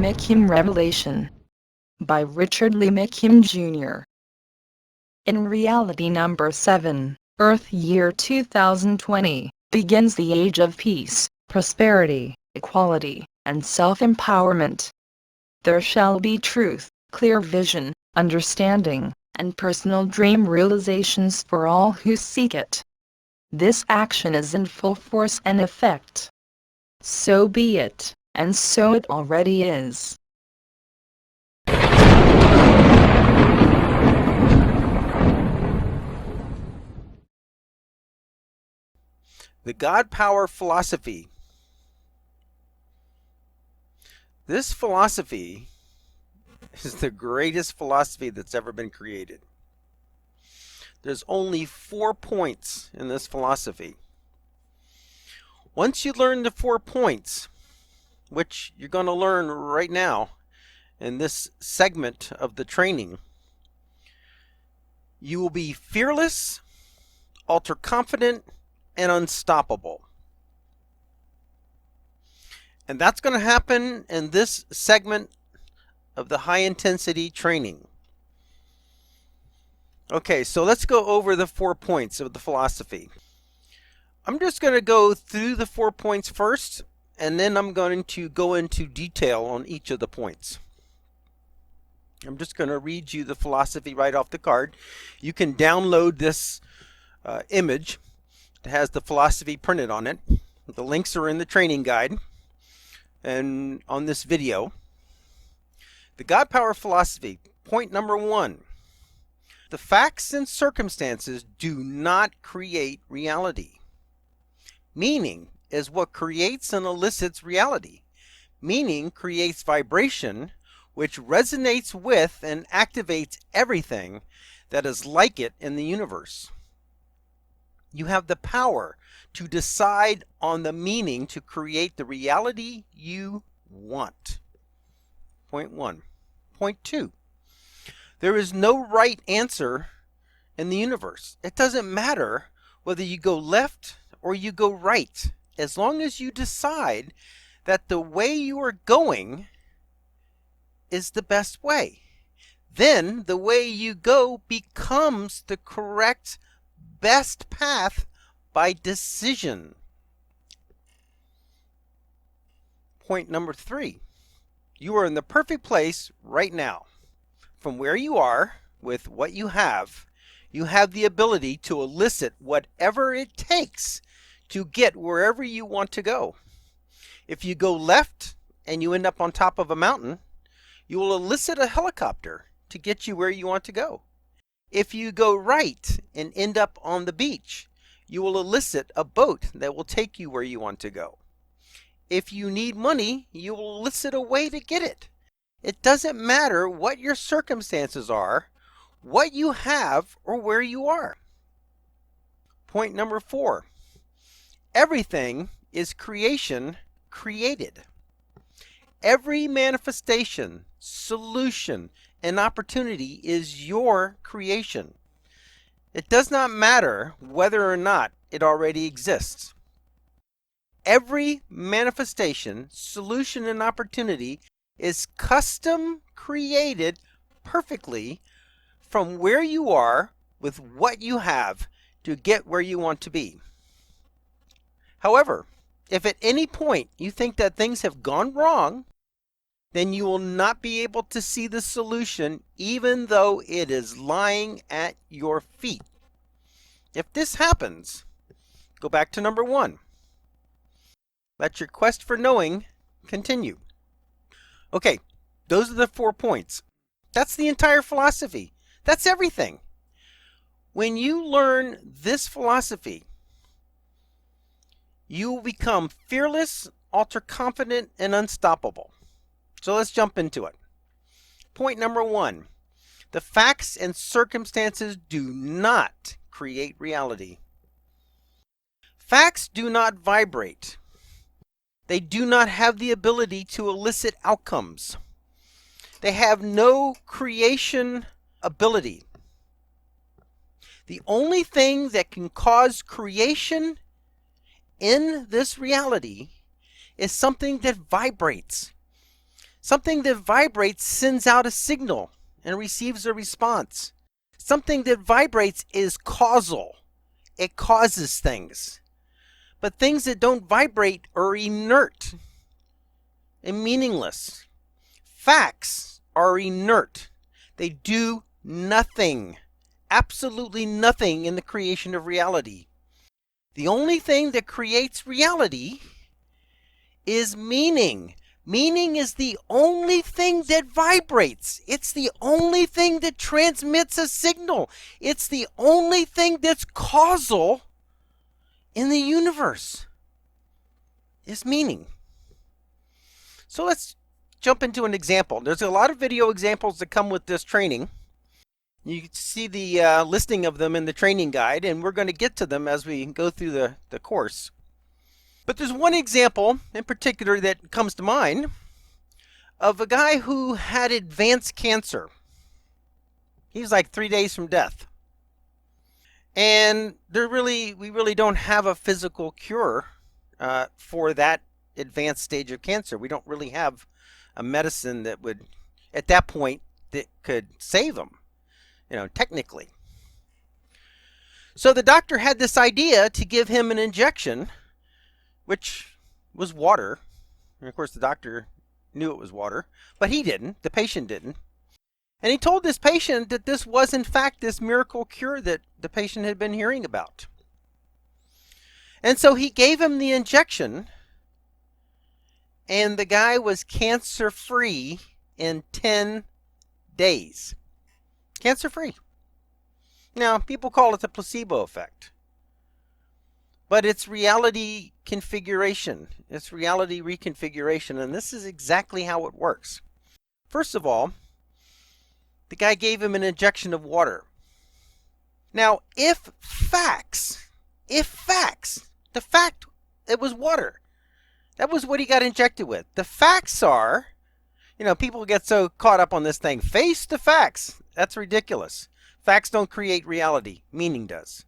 McKim Revelation by Richard Lee McKim Jr. In reality number 7, Earth year 2020, begins the age of peace, prosperity, equality, and self-empowerment. There shall be truth, clear vision, understanding, and personal dream realizations for all who seek it. This action is in full force and effect. So be it, and so it already is. The God Power Philosophy. This philosophy is the greatest philosophy that's ever been created. There's only 4 points in this philosophy. Once you learn the 4 points, which you're going to learn right now in this segment of the training, you will be fearless, ultra-confident, and unstoppable. And that's going to happen in this segment of the high intensity training. Okay, so let's go over the 4 points of the philosophy. I'm just going to go through the 4 points first, and then I'm going to go into detail on each of the points. I'm just going to read you the philosophy right off the card. You can download this image. It has the philosophy printed on it. The links are in the training guide and on this video. The God Power Philosophy, point number 1. The facts and circumstances do not create reality. Meaning is what creates and elicits reality. Meaning creates vibration, which resonates with and activates everything that is like it in the universe. You have the power to decide on the meaning to create the reality you want. Point 1. Point 2. There is no right answer in the universe. It doesn't matter whether you go left or you go right, as long as you decide that the way you are going is the best way. Then the way you go becomes the correct best path by decision. Point number 3. You are in the perfect place right now. From where you are, with what you have the ability to elicit whatever it takes to get wherever you want to go. If you go left and you end up on top of a mountain, you will elicit a helicopter to get you where you want to go. If you go right and end up on the beach, you will elicit a boat that will take you where you want to go. If you need money, you will elicit a way to get it. It doesn't matter what your circumstances are, what you have, or where you are. Point number 4. Everything is creation created. Every manifestation, solution, and opportunity is your creation. It does not matter whether or not it already exists. Every manifestation, solution, and opportunity is custom created perfectly from where you are with what you have to get where you want to be. However, if at any point you think that things have gone wrong, then you will not be able to see the solution even though it is lying at your feet. If this happens, go back to number 1. Let your quest for knowing continue. Okay, those are the 4 points. That's the entire philosophy. That's everything. When you learn this philosophy, you will become fearless, ultra-confident, and unstoppable. So let's jump into it. Point number 1. The facts and circumstances do not create reality. Facts do not vibrate. They do not have the ability to elicit outcomes. They have no creation ability. The only thing that can cause creation in this reality is something that vibrates. Something that vibrates sends out a signal and receives a response. Something that vibrates is causal. It causes things. But things that don't vibrate are inert and meaningless. Facts are inert. They do nothing. Absolutely nothing in the creation of reality. The only thing that creates reality is meaning. Meaning is the only thing that vibrates. It's the only thing that transmits a signal. It's the only thing that's causal in the universe. Is meaning. So let's jump into an example. There's a lot of video examples that come with this training. You can see the listing of them in the training guide, and we're going to get to them as we go through the course. But there's one example in particular that comes to mind of a guy who had advanced cancer. He was like 3 days from death. And we really don't have a physical cure for that advanced stage of cancer. We don't really have a medicine that would, at that point, that could save him, technically. So the doctor had this idea to give him an injection, which was water. And of course, the doctor knew it was water, but he didn't. The patient didn't. And he told this patient that this was, in fact, this miracle cure that the patient had been hearing about. And so he gave him the injection, and the guy was cancer-free in 10 days. Cancer-free. Now, people call it the placebo effect. But it's reality configuration. It's reality reconfiguration, and this is exactly how it works. First of all, the guy gave him an injection of water. Now, the fact, it was water. That was what he got injected with. The facts are, people get so caught up on this thing. Face the facts. That's ridiculous. Facts don't create reality. Meaning does.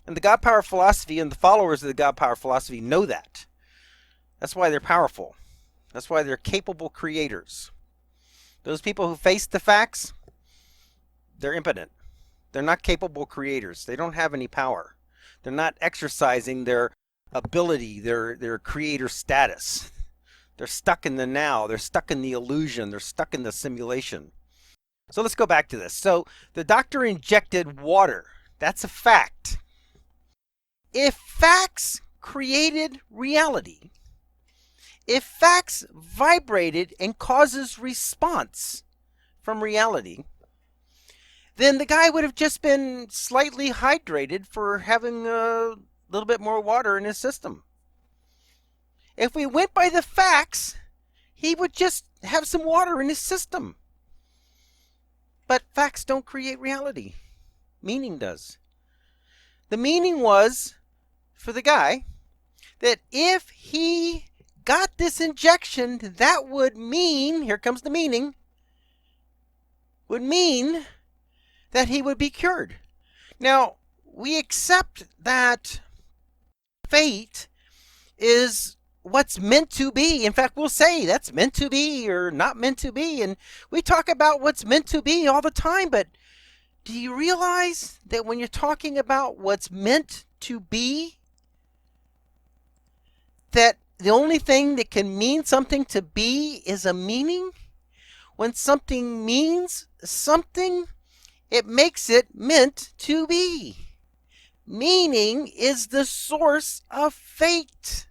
And the God Power philosophy and the followers of the God Power philosophy know that. That's why they're powerful. That's why they're capable creators. Those people who face the facts, they're impotent. They're not capable creators. They don't have any power. They're not exercising their ability, their creator status. They're stuck in the now. They're stuck in the illusion. They're stuck in the simulation. So let's go back to this. So the doctor injected water. That's a fact. If facts created reality, if facts vibrated and causes response from reality, then the guy would have just been slightly hydrated for having a little bit more water in his system. If we went by the facts, he would just have some water in his system. But facts don't create reality. Meaning does. The meaning was, for the guy, that if he got this injection, that would mean, here comes the meaning, would mean that he would be cured. Now, we accept that fate is what's meant to be. In fact, we'll say that's meant to be or not meant to be. And we talk about what's meant to be all the time. But do you realize that when you're talking about what's meant to be, that the only thing that can mean something to be is a meaning? When something means something, it makes it meant to be. Meaning is the source of fate.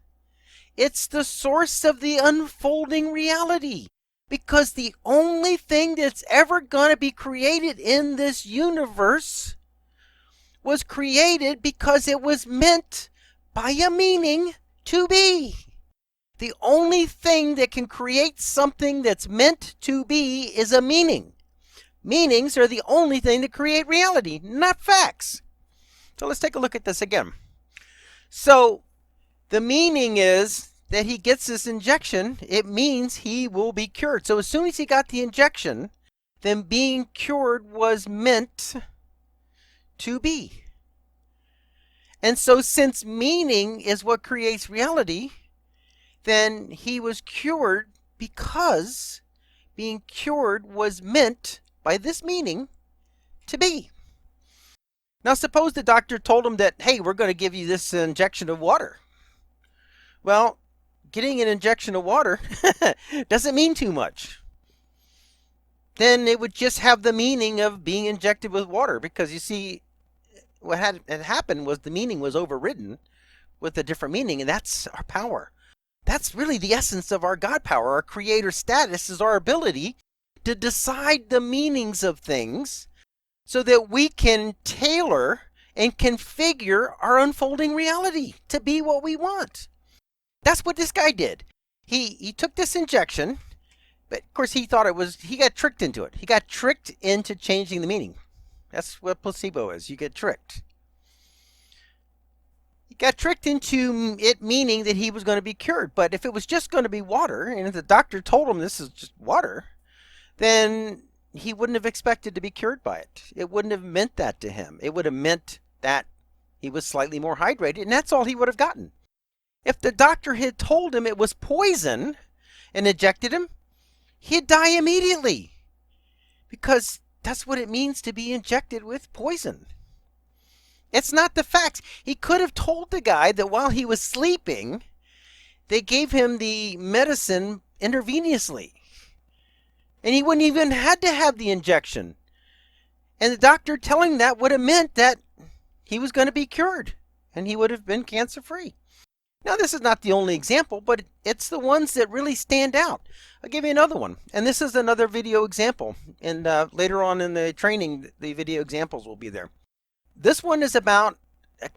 It's the source of the unfolding reality. Because the only thing that's ever going to be created in this universe was created because it was meant by a meaning to be. The only thing that can create something that's meant to be is a meaning. Meanings are the only thing that create reality, not facts. So let's take a look at this again. So the meaning is that he gets this injection. It means he will be cured. So as soon as he got the injection, then being cured was meant to be. And so since meaning is what creates reality, then he was cured because being cured was meant by this meaning to be. Now suppose the doctor told him that, hey, we're going to give you this injection of water. Well, getting an injection of water doesn't mean too much. Then it would just have the meaning of being injected with water, because you see, what had happened was the meaning was overridden with a different meaning, and that's our power. That's really the essence of our God power. Our creator status is our ability to decide the meanings of things so that we can tailor and configure our unfolding reality to be what we want. That's what this guy did. He took this injection, but of course he got tricked into it. He got tricked into changing the meaning. That's what placebo is. You get tricked. He got tricked into it meaning that he was going to be cured. But if it was just going to be water, and if the doctor told him this is just water, then he wouldn't have expected to be cured by it. It wouldn't have meant that to him. It would have meant that he was slightly more hydrated, and that's all he would have gotten. If the doctor had told him it was poison and injected him, he'd die immediately, because that's what it means to be injected with poison. It's not the facts. He could have told the guy that while he was sleeping, they gave him the medicine intravenously, and he wouldn't even had to have the injection. And the doctor telling that would have meant that he was going to be cured, and he would have been cancer-free. Now, this is not the only example, but it's the ones that really stand out. I'll give you another one. And this is another video example. And later on in the training, the video examples will be there. This one is about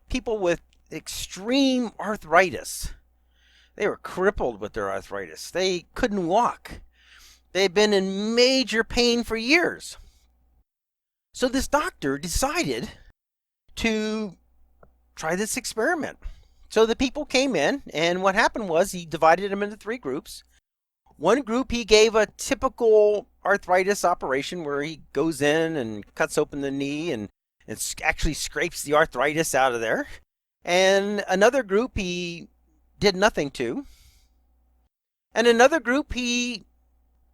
people with extreme arthritis. They were crippled with their arthritis. They couldn't walk. They'd been in major pain for years. So this doctor decided to try this experiment. So the people came in, and what happened was he divided them into 3 groups. One group he gave a typical arthritis operation where he goes in and cuts open the knee and actually scrapes the arthritis out of there. And another group he did nothing to. And another group he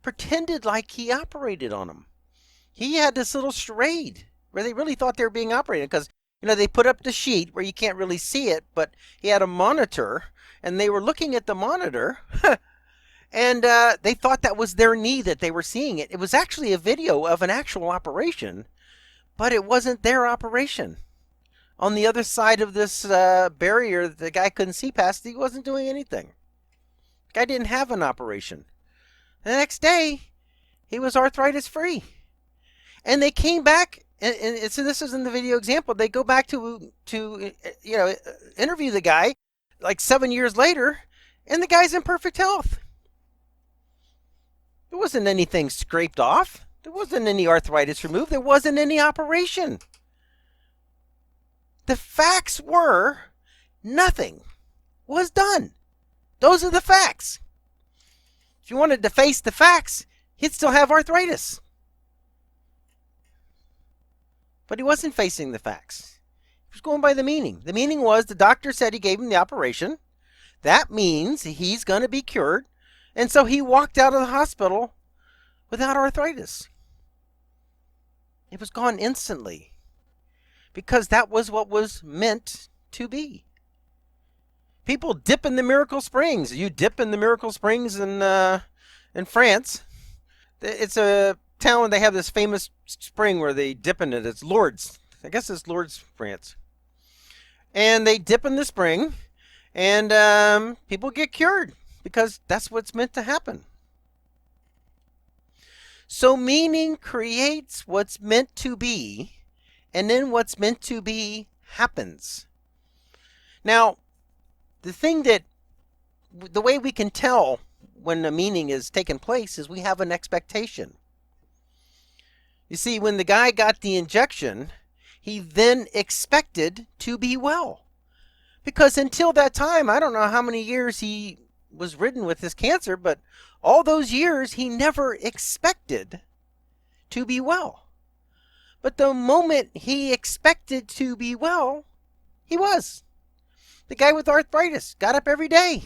pretended like he operated on them. He had this little charade where they really thought they were being operated, because they put up the sheet where you can't really see it, but he had a monitor, and they were looking at the monitor, and they thought that was their knee that they were seeing it. It was actually a video of an actual operation, but it wasn't their operation. On the other side of this barrier that the guy couldn't see past, he wasn't doing anything. The guy didn't have an operation. The next day, he was arthritis-free. And they came back. And so this is in the video example. They go back to interview the guy like 7 years later, and the guy's in perfect health. There wasn't anything scraped off. There wasn't any arthritis removed. There wasn't any operation. The facts were nothing was done. Those are the facts. If you wanted to face the facts, he'd still have arthritis. But he wasn't facing the facts. He was going by the meaning. The meaning was the doctor said he gave him the operation. That means he's going to be cured. And so he walked out of the hospital without arthritis. It was gone instantly, because that was what was meant to be. People dip in the Miracle Springs. You dip in the Miracle Springs in France. It's a town, they have this famous spring where they dip in it. It's Lourdes. I guess it's Lourdes, France. And they dip in the spring, and people get cured, because that's what's meant to happen. So meaning creates what's meant to be, and then what's meant to be happens. Now, the way we can tell when a meaning is taking place is we have an expectation. You see, when the guy got the injection, he then expected to be well. Because until that time, I don't know how many years he was ridden with this cancer, but all those years he never expected to be well. But the moment he expected to be well, he was. The guy with arthritis got up every day.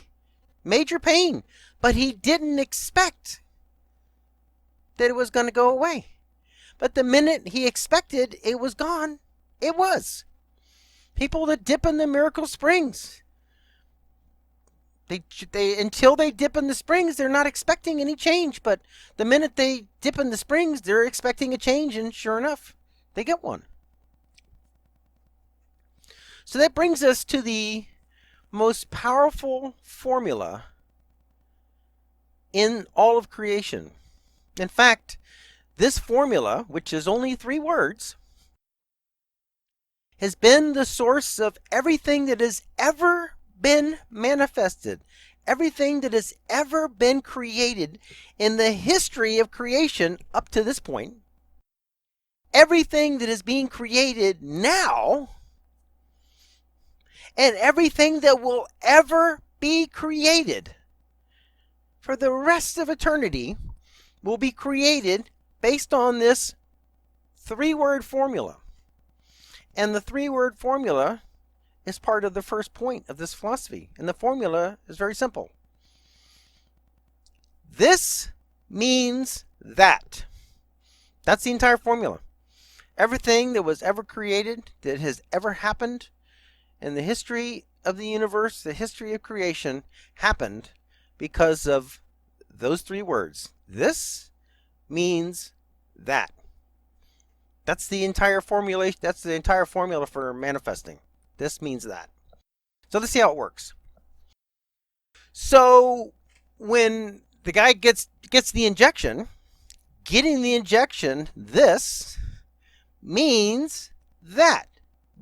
Major pain. but he didn't expect that it was going to go away. But the minute he expected it was gone, it was. People that dip in the miracle springs, they until they dip in the springs, they're not expecting any change. But the minute they dip in the springs, they're expecting a change, and sure enough, they get one. So that brings us to the most powerful formula in all of creation. In fact, this formula, which is only 3 words, has been the source of everything that has ever been manifested, everything that has ever been created in the history of creation up to this point, everything that is being created now, and everything that will ever be created for the rest of eternity will be created based on this 3-word formula. And the 3-word formula is part of the first point of this philosophy. And the formula is very simple. This means that. That's the entire formula. Everything that was ever created, that has ever happened in the history of the universe, the history of creation, happened because of those 3 words. This means that. That's the entire formulation. That's the entire formula for manifesting. This means that. So let's see how it works. So when the guy gets the injection, getting the injection, this means that.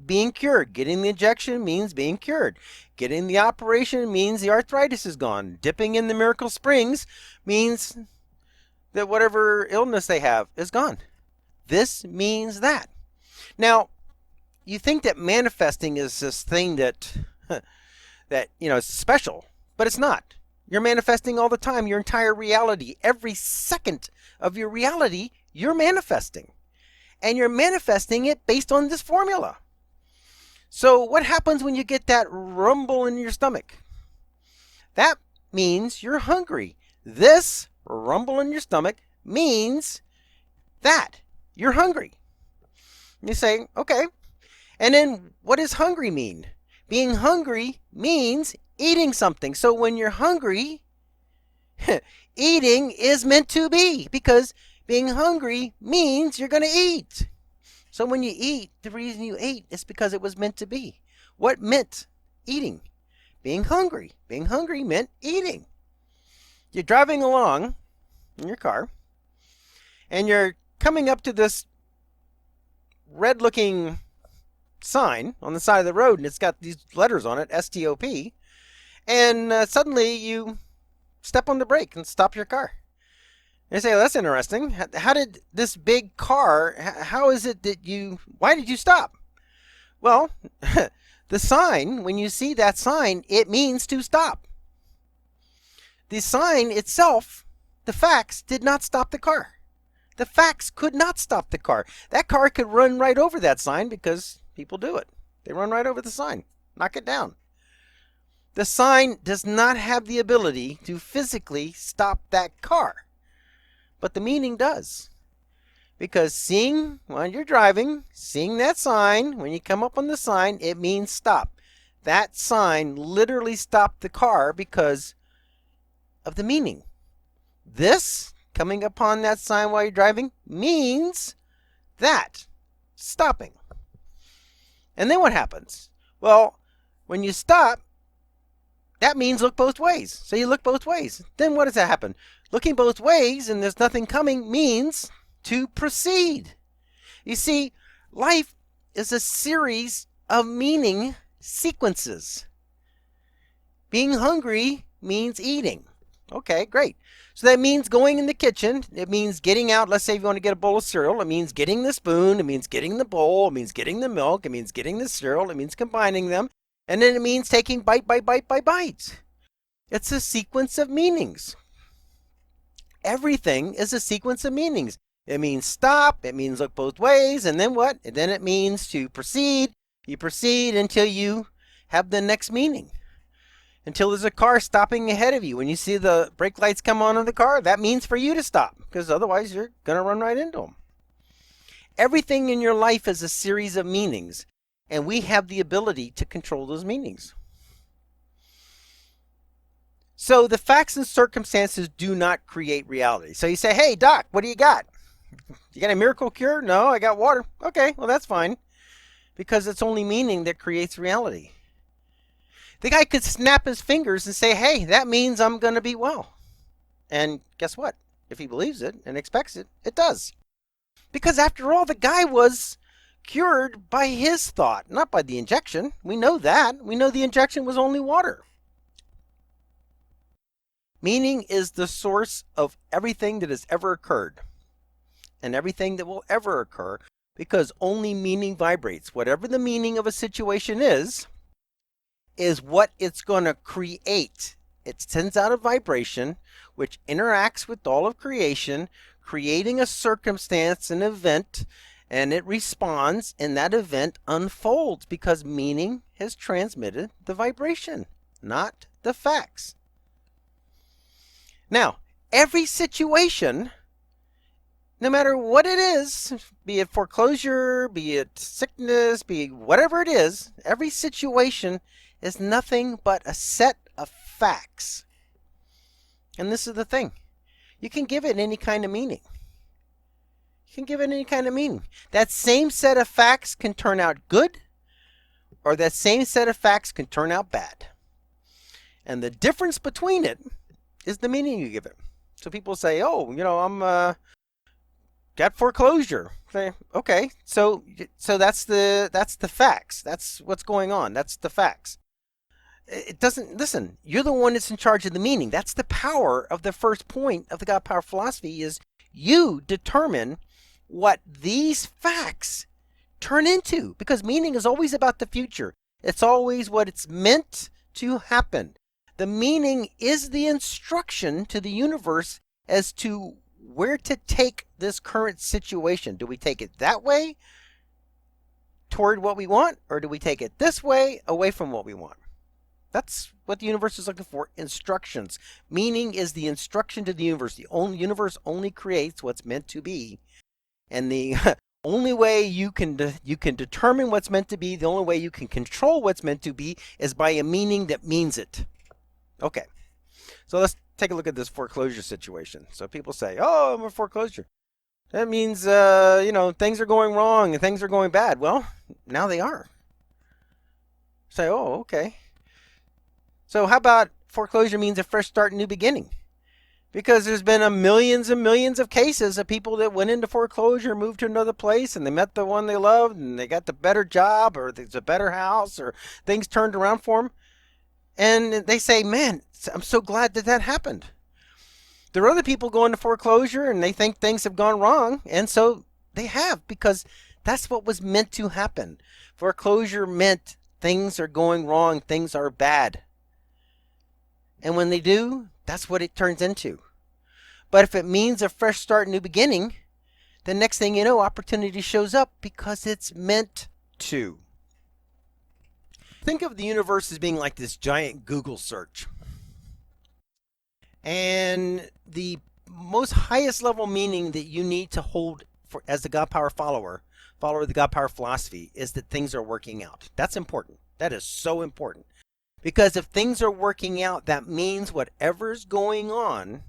Being cured. Getting the injection means being cured. Getting the operation means the arthritis is gone. Dipping in the miracle springs means that whatever illness they have is gone. This means that. Now, you think that manifesting is this thing that is special, but it's not. You're manifesting all the time. Your entire reality, every second of your reality, you're manifesting. And you're manifesting it based on this formula. So what happens when you get that rumble in your stomach? That means you're hungry. This rumble in your stomach means that you're hungry. You say, okay. And then what does hungry mean? Being hungry means eating something. So when you're hungry, eating is meant to be, because being hungry means you're going to eat. So when you eat, the reason you ate is because it was meant to be. What meant eating? Being hungry. Being hungry meant eating. You're driving along in your car, and you're coming up to this red-looking sign on the side of the road, and it's got these letters on it, STOP, and suddenly you step on the brake and stop your car. And you say, well, that's interesting. How did this big car, how is it that why did you stop? Well, the sign, when you see that sign, it means to stop. The sign itself, the facts, did not stop the car. The facts could not stop the car. That car could run right over that sign, because people do it. They run right over the sign, knock it down. The sign does not have the ability to physically stop that car. But the meaning does. Because while you're driving, seeing that sign, when you come up on the sign, it means stop. That sign literally stopped the car because of the meaning. This, coming upon that sign while you're driving, means that. Stopping. And then what happens? Well, when you stop, that means look both ways. So you look both ways. Then what does that happen? Looking both ways and there's nothing coming means to proceed. You see, life is a series of meaning sequences. Being hungry means eating. Okay, great. So that means going in the kitchen. It means getting out. Let's say you want to get a bowl of cereal. It means getting the spoon. It means getting the bowl. It means getting the milk. It means getting the cereal. It means combining them. And then it means taking bite by bite by bite. It's a sequence of meanings. Everything is a sequence of meanings. It means stop. It means look both ways. And then what? And then it means to proceed. You proceed until you have the next meaning. until there's a car stopping ahead of you. When you see the brake lights come on in the car, that means for you to stop, because otherwise you're going to run right into them. Everything in your life is a series of meanings, and we have the ability to control those meanings. So the facts and circumstances do not create reality. So you say, hey, doc, what do you got? You got a miracle cure? No, I got water. Okay, well, that's fine, because it's only meaning that creates reality. The guy could snap his fingers and say, hey, that means I'm going to be well. And guess what? If he believes it and expects it, it does. Because after all, the guy was cured by his thought, not by the injection. We know that. We know the injection was only water. Meaning is the source of everything that has ever occurred and everything that will ever occur, because only meaning vibrates. Whatever the meaning of a situation is what it's going to create. It sends out a vibration which interacts with all of creation, creating a circumstance, an event, and it responds, and that event unfolds because meaning has transmitted the vibration, not the facts. Now, every situation, no matter what it is, be it foreclosure, be it sickness, be it whatever it is, every situation is nothing but a set of facts. And this is the thing. You can give it any kind of meaning. You can give it any kind of meaning. That same set of facts can turn out good, or that same set of facts can turn out bad. And the difference between it is the meaning you give it. So people say, oh, I'm got foreclosure. Say, okay, so that's the facts. That's what's going on. That's the facts. It doesn't, listen, you're the one that's in charge of the meaning. That's the power of the first point of the God Power philosophy, is you determine what these facts turn into, because meaning is always about the future. It's always what it's meant to happen. The meaning is the instruction to the universe as to where to take this current situation. Do we take it that way toward what we want, or do we take it this way away from what we want? That's what the universe is looking for, instructions. Meaning is the instruction to the universe. The universe only creates what's meant to be. And the only way you can determine what's meant to be, the only way you can control what's meant to be, is by a meaning that means it. Okay, so let's take a look at this foreclosure situation. So people say, oh, I'm a foreclosure. That means, things are going wrong and things are going bad. Well, now they are. Say, oh, okay. So how about foreclosure means a fresh start, new beginning? Because there's been millions and millions of cases of people that went into foreclosure, moved to another place, and they met the one they loved, and they got the better job, or there's a better house, or things turned around for them. And they say, man, I'm so glad that happened. There are other people going to foreclosure, and they think things have gone wrong, and so they have, because that's what was meant to happen. Foreclosure meant things are going wrong, things are bad. And when they do, that's what it turns into. But if it means a fresh start, new beginning, the next thing you know, opportunity shows up because it's meant to. Think of the universe as being like this giant Google search. And the most highest level meaning that you need to hold as the God Power follower of the God Power philosophy, is that things are working out. That's important. That is so important. Because if things are working out, that means whatever's going on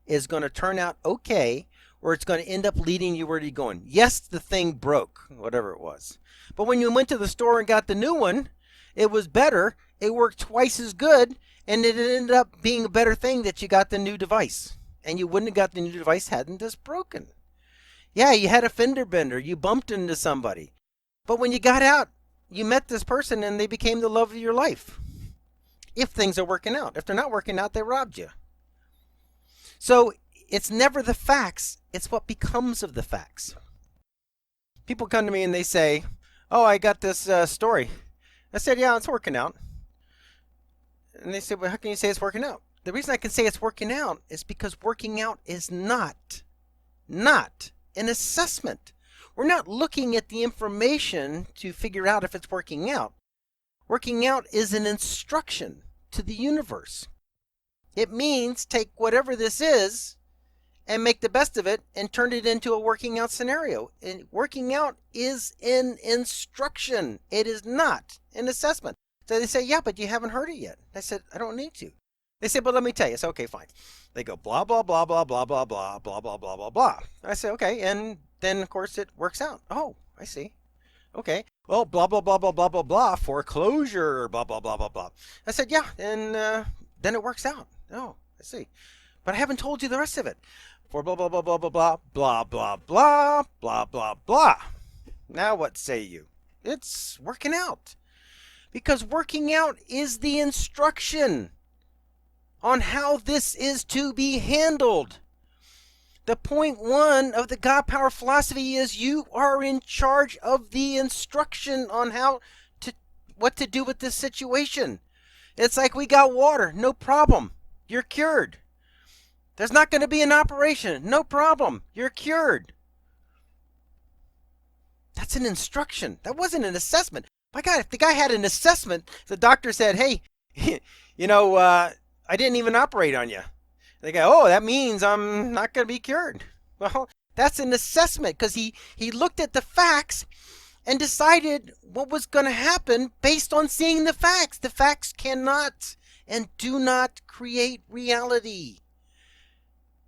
is going to turn out okay, or it's going to end up leading you where you're going. Yes, the thing broke, whatever it was. But when you went to the store and got the new one, it was better, it worked twice as good, and it ended up being a better thing that you got the new device. And you wouldn't have got the new device hadn't this broken. Yeah, you had a fender bender, you bumped into somebody. But when you got out, you met this person and they became the love of your life. If things are working out. If they're not working out, they robbed you. So it's never the facts, it's what becomes of the facts. People come to me and they say, oh, I got this story. I said, yeah, it's working out. And they said, well, how can you say it's working out? The reason I can say it's working out is because working out is not an assessment. We're not looking at the information to figure out if it's working out. Working out is an instruction. to the universe. It means take whatever this is and make the best of it and turn it into a working out scenario. And working out is an instruction. It is not an assessment. So they say, yeah, but you haven't heard it yet. I said, I don't need to. They said, but let me tell you. I said, okay, fine. They go, blah, blah, blah, blah, blah, blah, blah, blah, blah, blah, blah, blah. I said, okay. And then, of course, it works out. Oh, I see. Okay. Well, blah, blah, blah, blah, blah, blah, blah, foreclosure, blah, blah, blah, blah, blah. I said, yeah. And then it works out. Oh, I see. But I haven't told you the rest of it. For blah, blah, blah, blah, blah, blah, blah, blah, blah, blah, blah, blah. Now what say you? It's working out. Because working out is the instruction on how this is to be handled. The point one of the God Power philosophy is you are in charge of the instruction on what to do with this situation. It's like we got water, no problem. You're cured. There's not going to be an operation. No problem. You're cured. That's an instruction. That wasn't an assessment. My God, if the guy had an assessment, the doctor said, hey, I didn't even operate on you. They go, oh, that means I'm not going to be cured. Well, that's an assessment because he looked at the facts and decided what was going to happen based on seeing the facts. The facts cannot and do not create reality.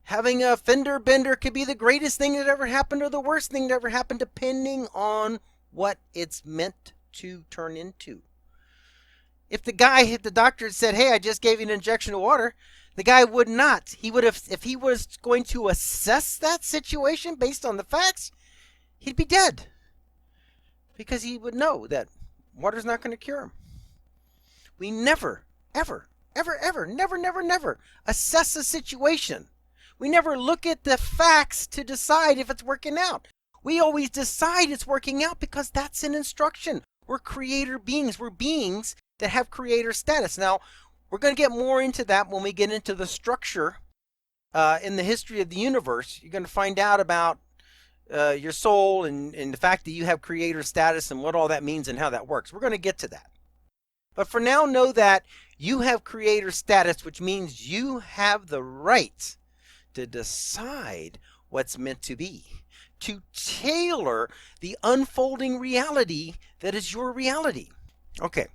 Having a fender bender could be the greatest thing that ever happened or the worst thing that ever happened, depending on what it's meant to turn into. If the doctor had said, hey, I just gave you an injection of water, the guy would not. He would have, if he was going to assess that situation based on the facts, he'd be dead. Because he would know that water's not going to cure him. We never, ever, ever, ever, never, never, never assess a situation. We never look at the facts to decide if it's working out. We always decide it's working out because that's an instruction. We're creator beings. We're beings that have creator status. Now, we're going to get more into that when we get into the structure in the history of the universe. You're going to find out about your soul and the fact that you have creator status and what all that means and how that works. We're going to get to that. But for now, know that you have creator status, which means you have the right to decide what's meant to be, to tailor the unfolding reality that is your reality. Okay,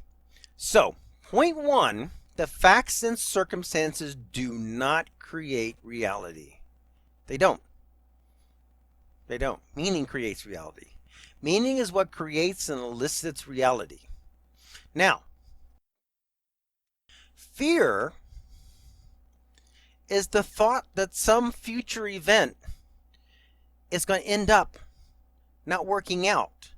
so point one, the facts and circumstances do not create reality. They don't. They don't. Meaning creates reality. Meaning is what creates and elicits reality. Now, fear is the thought that some future event is going to end up not working out,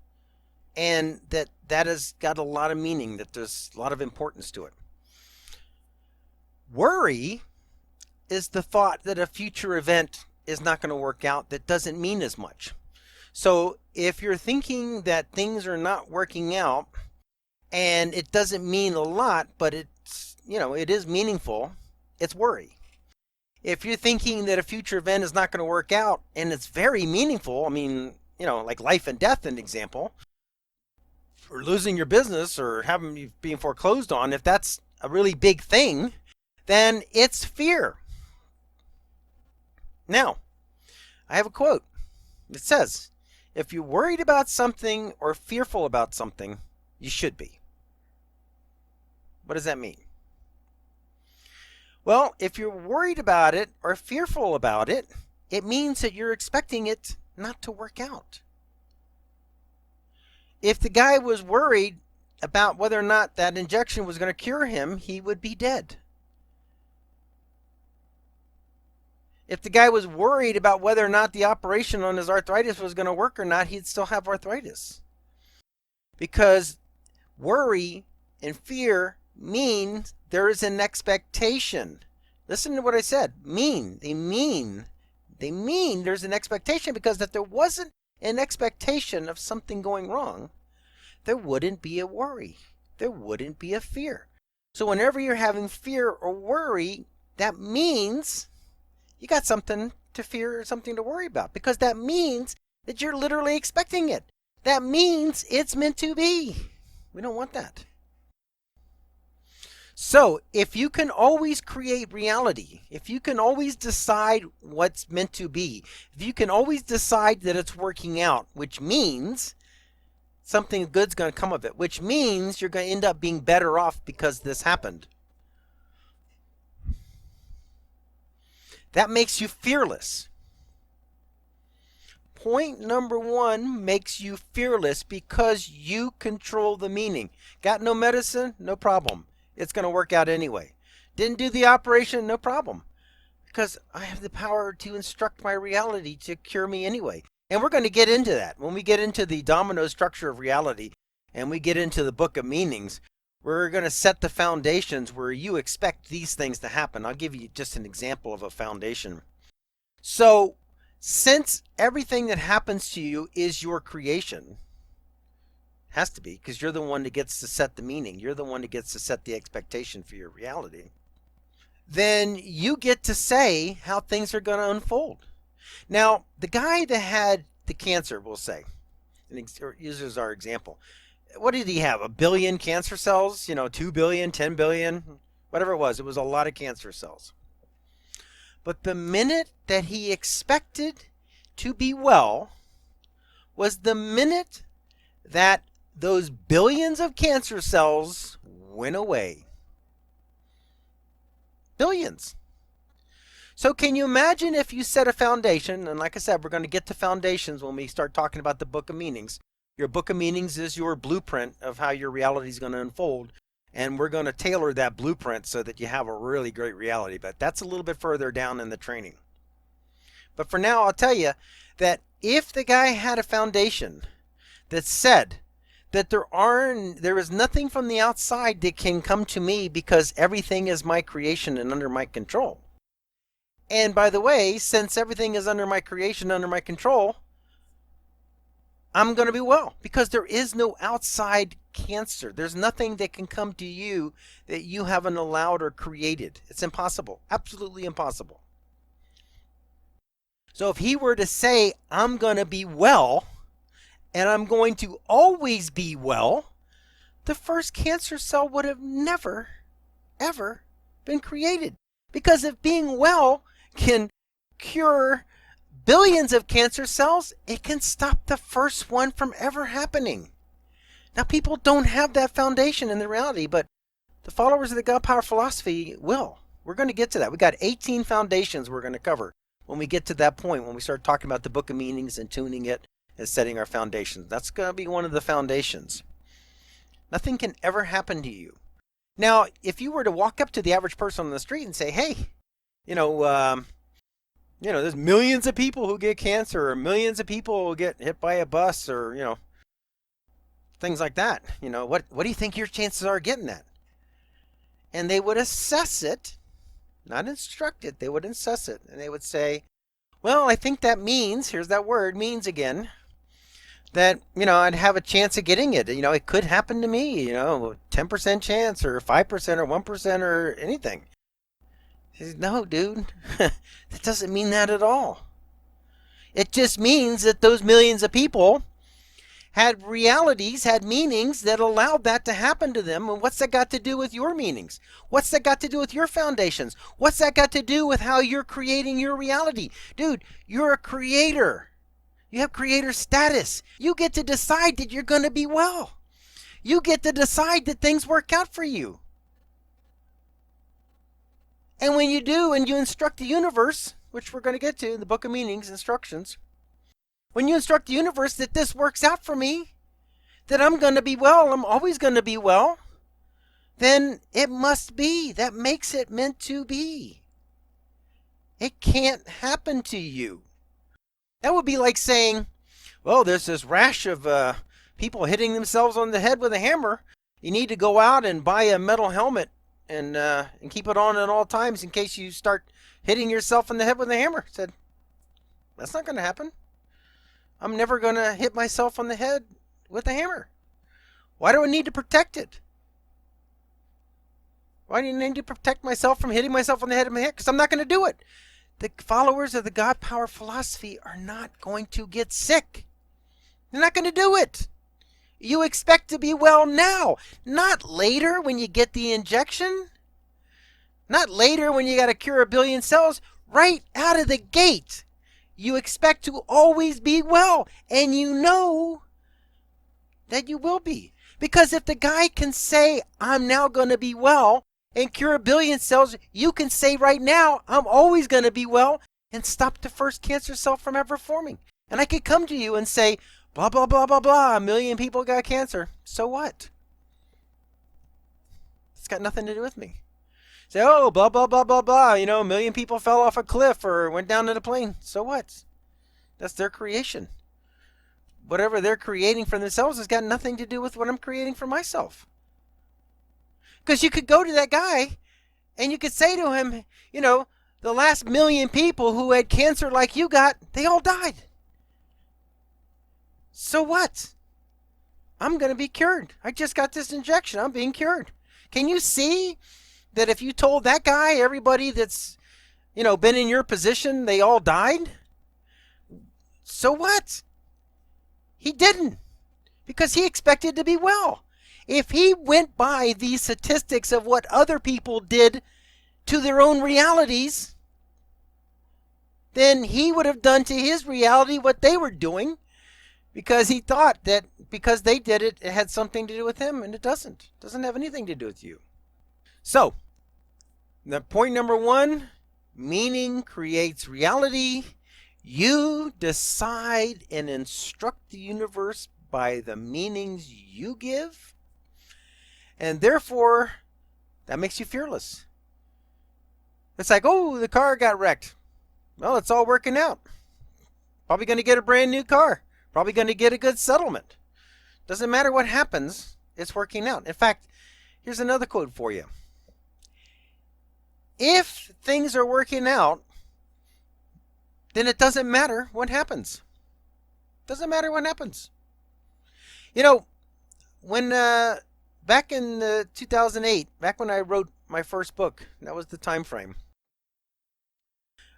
and that has got a lot of meaning, that there's a lot of importance to it. Worry is the thought that a future event is not going to work out that doesn't mean as much. So if you're thinking that things are not working out and it doesn't mean a lot, but it's, it is meaningful, it's worry. If you're thinking that a future event is not going to work out and it's very meaningful, like life and death, an example, or losing your business or having you being foreclosed on, if that's a really big thing, then it's fear. Now, I have a quote. It says, if you're worried about something or fearful about something, you should be. What does that mean? Well, if you're worried about it or fearful about it, it means that you're expecting it not to work out. If the guy was worried about whether or not that injection was going to cure him, he would be dead. If the guy was worried about whether or not the operation on his arthritis was going to work or not, he'd still have arthritis. Because worry and fear means there is an expectation. Listen to what I said. They mean there's an expectation, because if there wasn't an expectation of something going wrong, there wouldn't be a worry. There wouldn't be a fear. So whenever you're having fear or worry, that means you got something to fear or something to worry about, because that means that you're literally expecting it. That means it's meant to be. We don't want that. So if you can always create reality, if you can always decide what's meant to be, if you can always decide that it's working out, which means something good's going to come of it, which means you're going to end up being better off because this happened. That makes you fearless. Point number 1 makes you fearless because you control the meaning. Got no medicine? No problem. It's going to work out anyway. Didn't do the operation? No problem. Because I have the power to instruct my reality to cure me anyway. And we're going to get into that. When we get into the domino structure of reality and we get into the book of meanings, we're going to set the foundations where you expect these things to happen. I'll give you just an example of a foundation. So, since everything that happens to you is your creation, has to be, because you're the one that gets to set the meaning. You're the one that gets to set the expectation for your reality. Then you get to say how things are going to unfold. Now, the guy that had the cancer, we'll say, and uses our example. What did he have? 1 billion cancer cells? 2 billion, 10 billion, whatever it was. It was a lot of cancer cells. But the minute that he expected to be well was the minute that those billions of cancer cells went away. Billions. So can you imagine if you set a foundation, and like I said, we're going to get to foundations when we start talking about the Book of Meanings. Your Book of Meanings is your blueprint of how your reality is going to unfold, and we're going to tailor that blueprint so that you have a really great reality, but that's a little bit further down in the training. But for now, I'll tell you that if the guy had a foundation that said that there is nothing from the outside that can come to me because everything is my creation and under my control. And by the way, since everything is under my creation, under my control, I'm going to be well because there is no outside cancer. There's nothing that can come to you that you haven't allowed or created. It's impossible. Absolutely impossible. So if he were to say, I'm going to be well, and I'm going to always be well, the first cancer cell would have never, ever been created. Because if being well can cure billions of cancer cells, it can stop the first one from ever happening. Now, people don't have that foundation in the reality, but the followers of the God Power philosophy will. We're going to get to that. We got 18 foundations we're going to cover when we get to that point, when we start talking about the Book of Meanings and tuning it and setting our foundations. That's going to be one of the foundations. Nothing can ever happen to you. Now, if you were to walk up to the average person on the street and say, hey, there's millions of people who get cancer, or millions of people who get hit by a bus, or, things like that. What do you think your chances are of getting that? And they would assess it, not instruct it, they would assess it. And they would say, well, I think that means, here's that word, means again, that, I'd have a chance of getting it. It could happen to me, 10% chance or 5% or 1% or anything. He says, no, dude, that doesn't mean that at all. It just means that those millions of people had realities, had meanings that allowed that to happen to them. And what's that got to do with your meanings? What's that got to do with your foundations? What's that got to do with how you're creating your reality? Dude, you're a creator. You have creator status. You get to decide that you're going to be well. You get to decide that things work out for you. And when you do, and you instruct the universe, which we're going to get to in the Book of Meanings, instructions, when you instruct the universe that this works out for me, that I'm going to be well, I'm always going to be well, then it must be. That makes it meant to be. It can't happen to you. That would be like saying, well, there's this rash of people hitting themselves on the head with a hammer. You need to go out and buy a metal helmet and keep it on at all times in case you start hitting yourself in the head with a hammer. I said, that's not going to happen. I'm never going to hit myself on the head with a hammer. Why do I need to protect it? Why do you need to protect myself from hitting myself on the head with my head? Because I'm not going to do it. The followers of the God Power philosophy are not going to get sick. They're not going to do it. You expect to be well now, not later when you get the injection. Not later when you got to cure 1 billion cells. Right out of the gate, you expect to always be well. And you know that you will be. Because if the guy can say, I'm now going to be well and cure 1 billion cells, you can say right now, I'm always going to be well and stop the first cancer cell from ever forming. And I could come to you and say, blah, blah, blah, blah, blah, 1 million people got cancer. So what? It's got nothing to do with me. Say, oh, blah, blah, blah, blah, blah. 1 million people fell off a cliff or went down in a plane. So what? That's their creation. Whatever they're creating for themselves has got nothing to do with what I'm creating for myself. Because you could go to that guy and you could say to him, the last 1 million people who had cancer like you got, they all died. So what? I'm going to be cured. I just got this injection. I'm being cured. Can you see that if you told that guy, everybody that's, been in your position, they all died? So what? He didn't, because he expected to be well. If he went by these statistics of what other people did to their own realities, then he would have done to his reality what they were doing, because he thought that because they did it, it had something to do with him, and it doesn't. It doesn't have anything to do with you. So, the point number 1, meaning creates reality. You decide and instruct the universe by the meanings you give, and therefore, that makes you fearless. It's like, oh, the car got wrecked. Well, it's all working out. Probably going to get a brand new car. Probably going to get a good settlement. Doesn't matter what happens, it's working out. In fact, here's another quote for you. If things are working out, then it doesn't matter what happens. Doesn't matter what happens. When back in 2008, back when I wrote my first book, that was the time frame.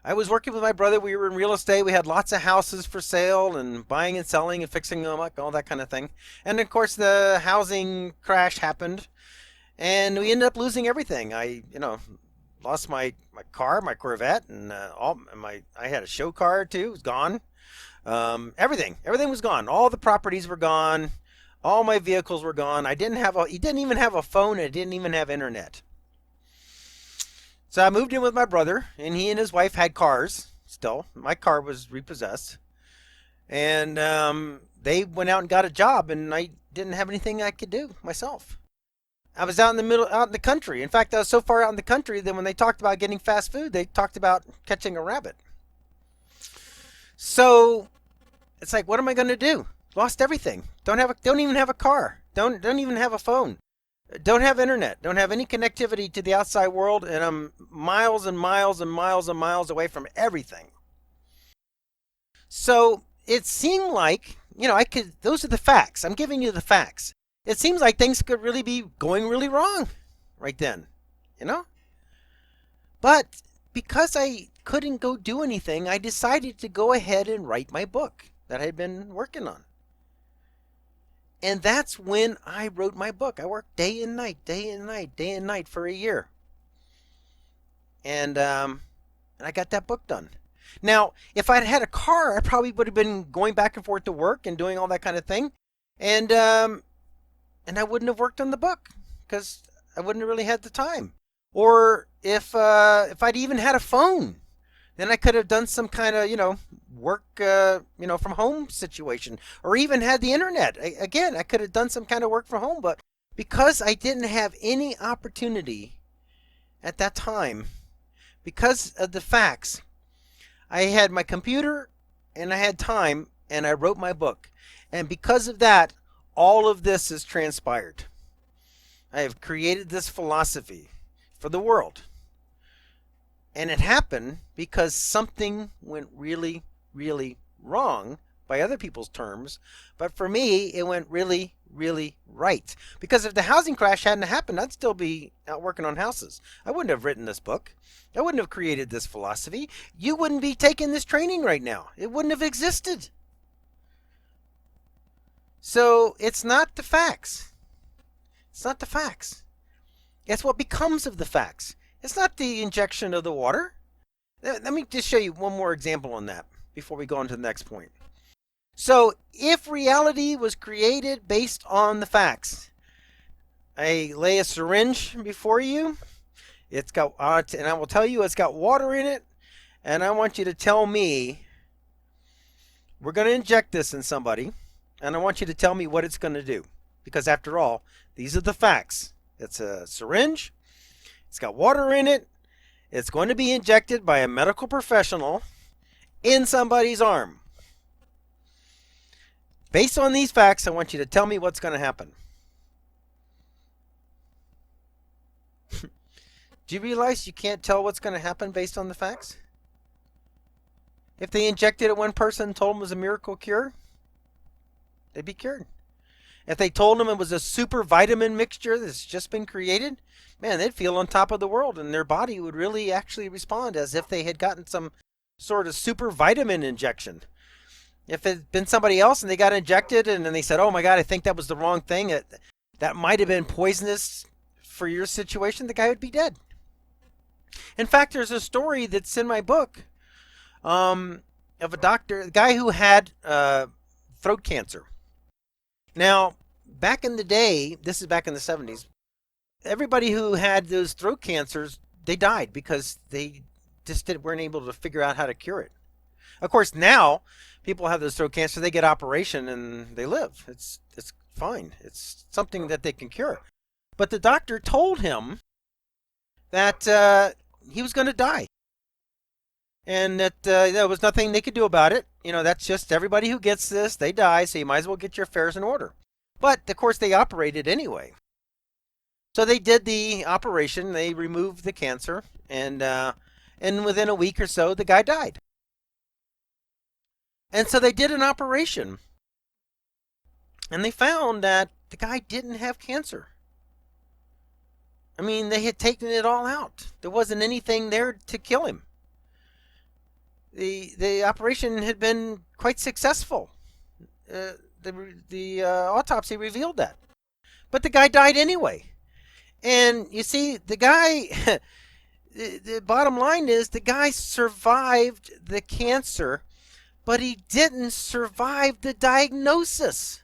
I was working with my brother. We were in real estate. We had lots of houses for sale and buying and selling and fixing them up, all that kind of thing. And of course, the housing crash happened, and we ended up losing everything. I lost my car, my Corvette, and I had a show car too. It was gone. Everything was gone. All the properties were gone. All my vehicles were gone. He didn't even have a phone, and it didn't even have internet. So I moved in with my brother, and he and his wife had cars still. My car was repossessed. And they went out and got a job, and I didn't have anything I could do myself. I was out in the country. In fact, I was so far out in the country that when they talked about getting fast food, they talked about catching a rabbit. So it's like, what am I going to do? Lost everything. Don't even have a car. Don't even have a phone. Don't have internet. Don't have any connectivity to the outside world, and I'm miles and miles and miles and miles away from everything. So it seemed like, those are the facts. I'm giving you the facts. It seems like things could really be going really wrong right then, But because I couldn't go do anything, I decided to go ahead and write my book that I had been working on. And that's when I wrote my book. I worked day and night for a year. And I got that book done. Now, if I'd had a car, I probably would have been going back and forth to work and doing all that kind of thing. And I wouldn't have worked on the book because I wouldn't have really had the time. Or if I'd even had a phone, then I could have done some kind of, work, from home situation, or even had the internet. Again, I could have done some kind of work from home, but because I didn't have any opportunity at that time, because of the facts, I had my computer and I had time, and I wrote my book. And because of that, all of this has transpired. I have created this philosophy for the world. And it happened because something went really, really wrong by other people's terms. But for me, it went really, really right. Because if the housing crash hadn't happened, I'd still be out working on houses. I wouldn't have written this book. I wouldn't have created this philosophy. You wouldn't be taking this training right now. It wouldn't have existed. So it's not the facts. It's not the facts. It's what becomes of the facts. It's not the injection of the water. Let me just show you one more example on that before we go on to the next point. So, if reality was created based on the facts, I lay a syringe before you. It's got, and I will tell you it's got water in it, and I want you to tell me, we're going to inject this in somebody, and I want you to tell me what it's going to do. Because after all, these are the facts. It's a syringe. It's got water in it. It's going to be injected by a medical professional in somebody's arm. Based on these facts, I want you to tell me what's going to happen. Do you realize you can't tell what's going to happen based on the facts? If they injected it one person and told them it was a miracle cure, they'd be cured. If they told them it was a super vitamin mixture that's just been created, man, they'd feel on top of the world, and their body would really actually respond as if they had gotten some sort of super vitamin injection. If it had been somebody else and they got injected and then they said, oh my God, I think that was the wrong thing, that might have been poisonous for your situation, the guy would be dead. In fact, there's a story that's in my book of a doctor, a guy who had throat cancer. Now, back in the day, this is back in the 70s, everybody who had those throat cancers, they died because they just weren't able to figure out how to cure it. Of course, now people have those throat cancer, they get operation and they live. It's fine. It's something that they can cure. But the doctor told him that he was going to die, and that there was nothing they could do about it. You know, that's just everybody who gets this, they die, so you might as well get your affairs in order. But, of course, they operated anyway. So they did the operation, they removed the cancer, and within a week or so, the guy died. And so they did an operation, and they found that the guy didn't have cancer. I mean, they had taken it all out. There wasn't anything there to kill him. The operation had been quite successful. The autopsy revealed that. But the guy died anyway. And you see, the guy, the bottom line is the guy survived the cancer, but he didn't survive the diagnosis.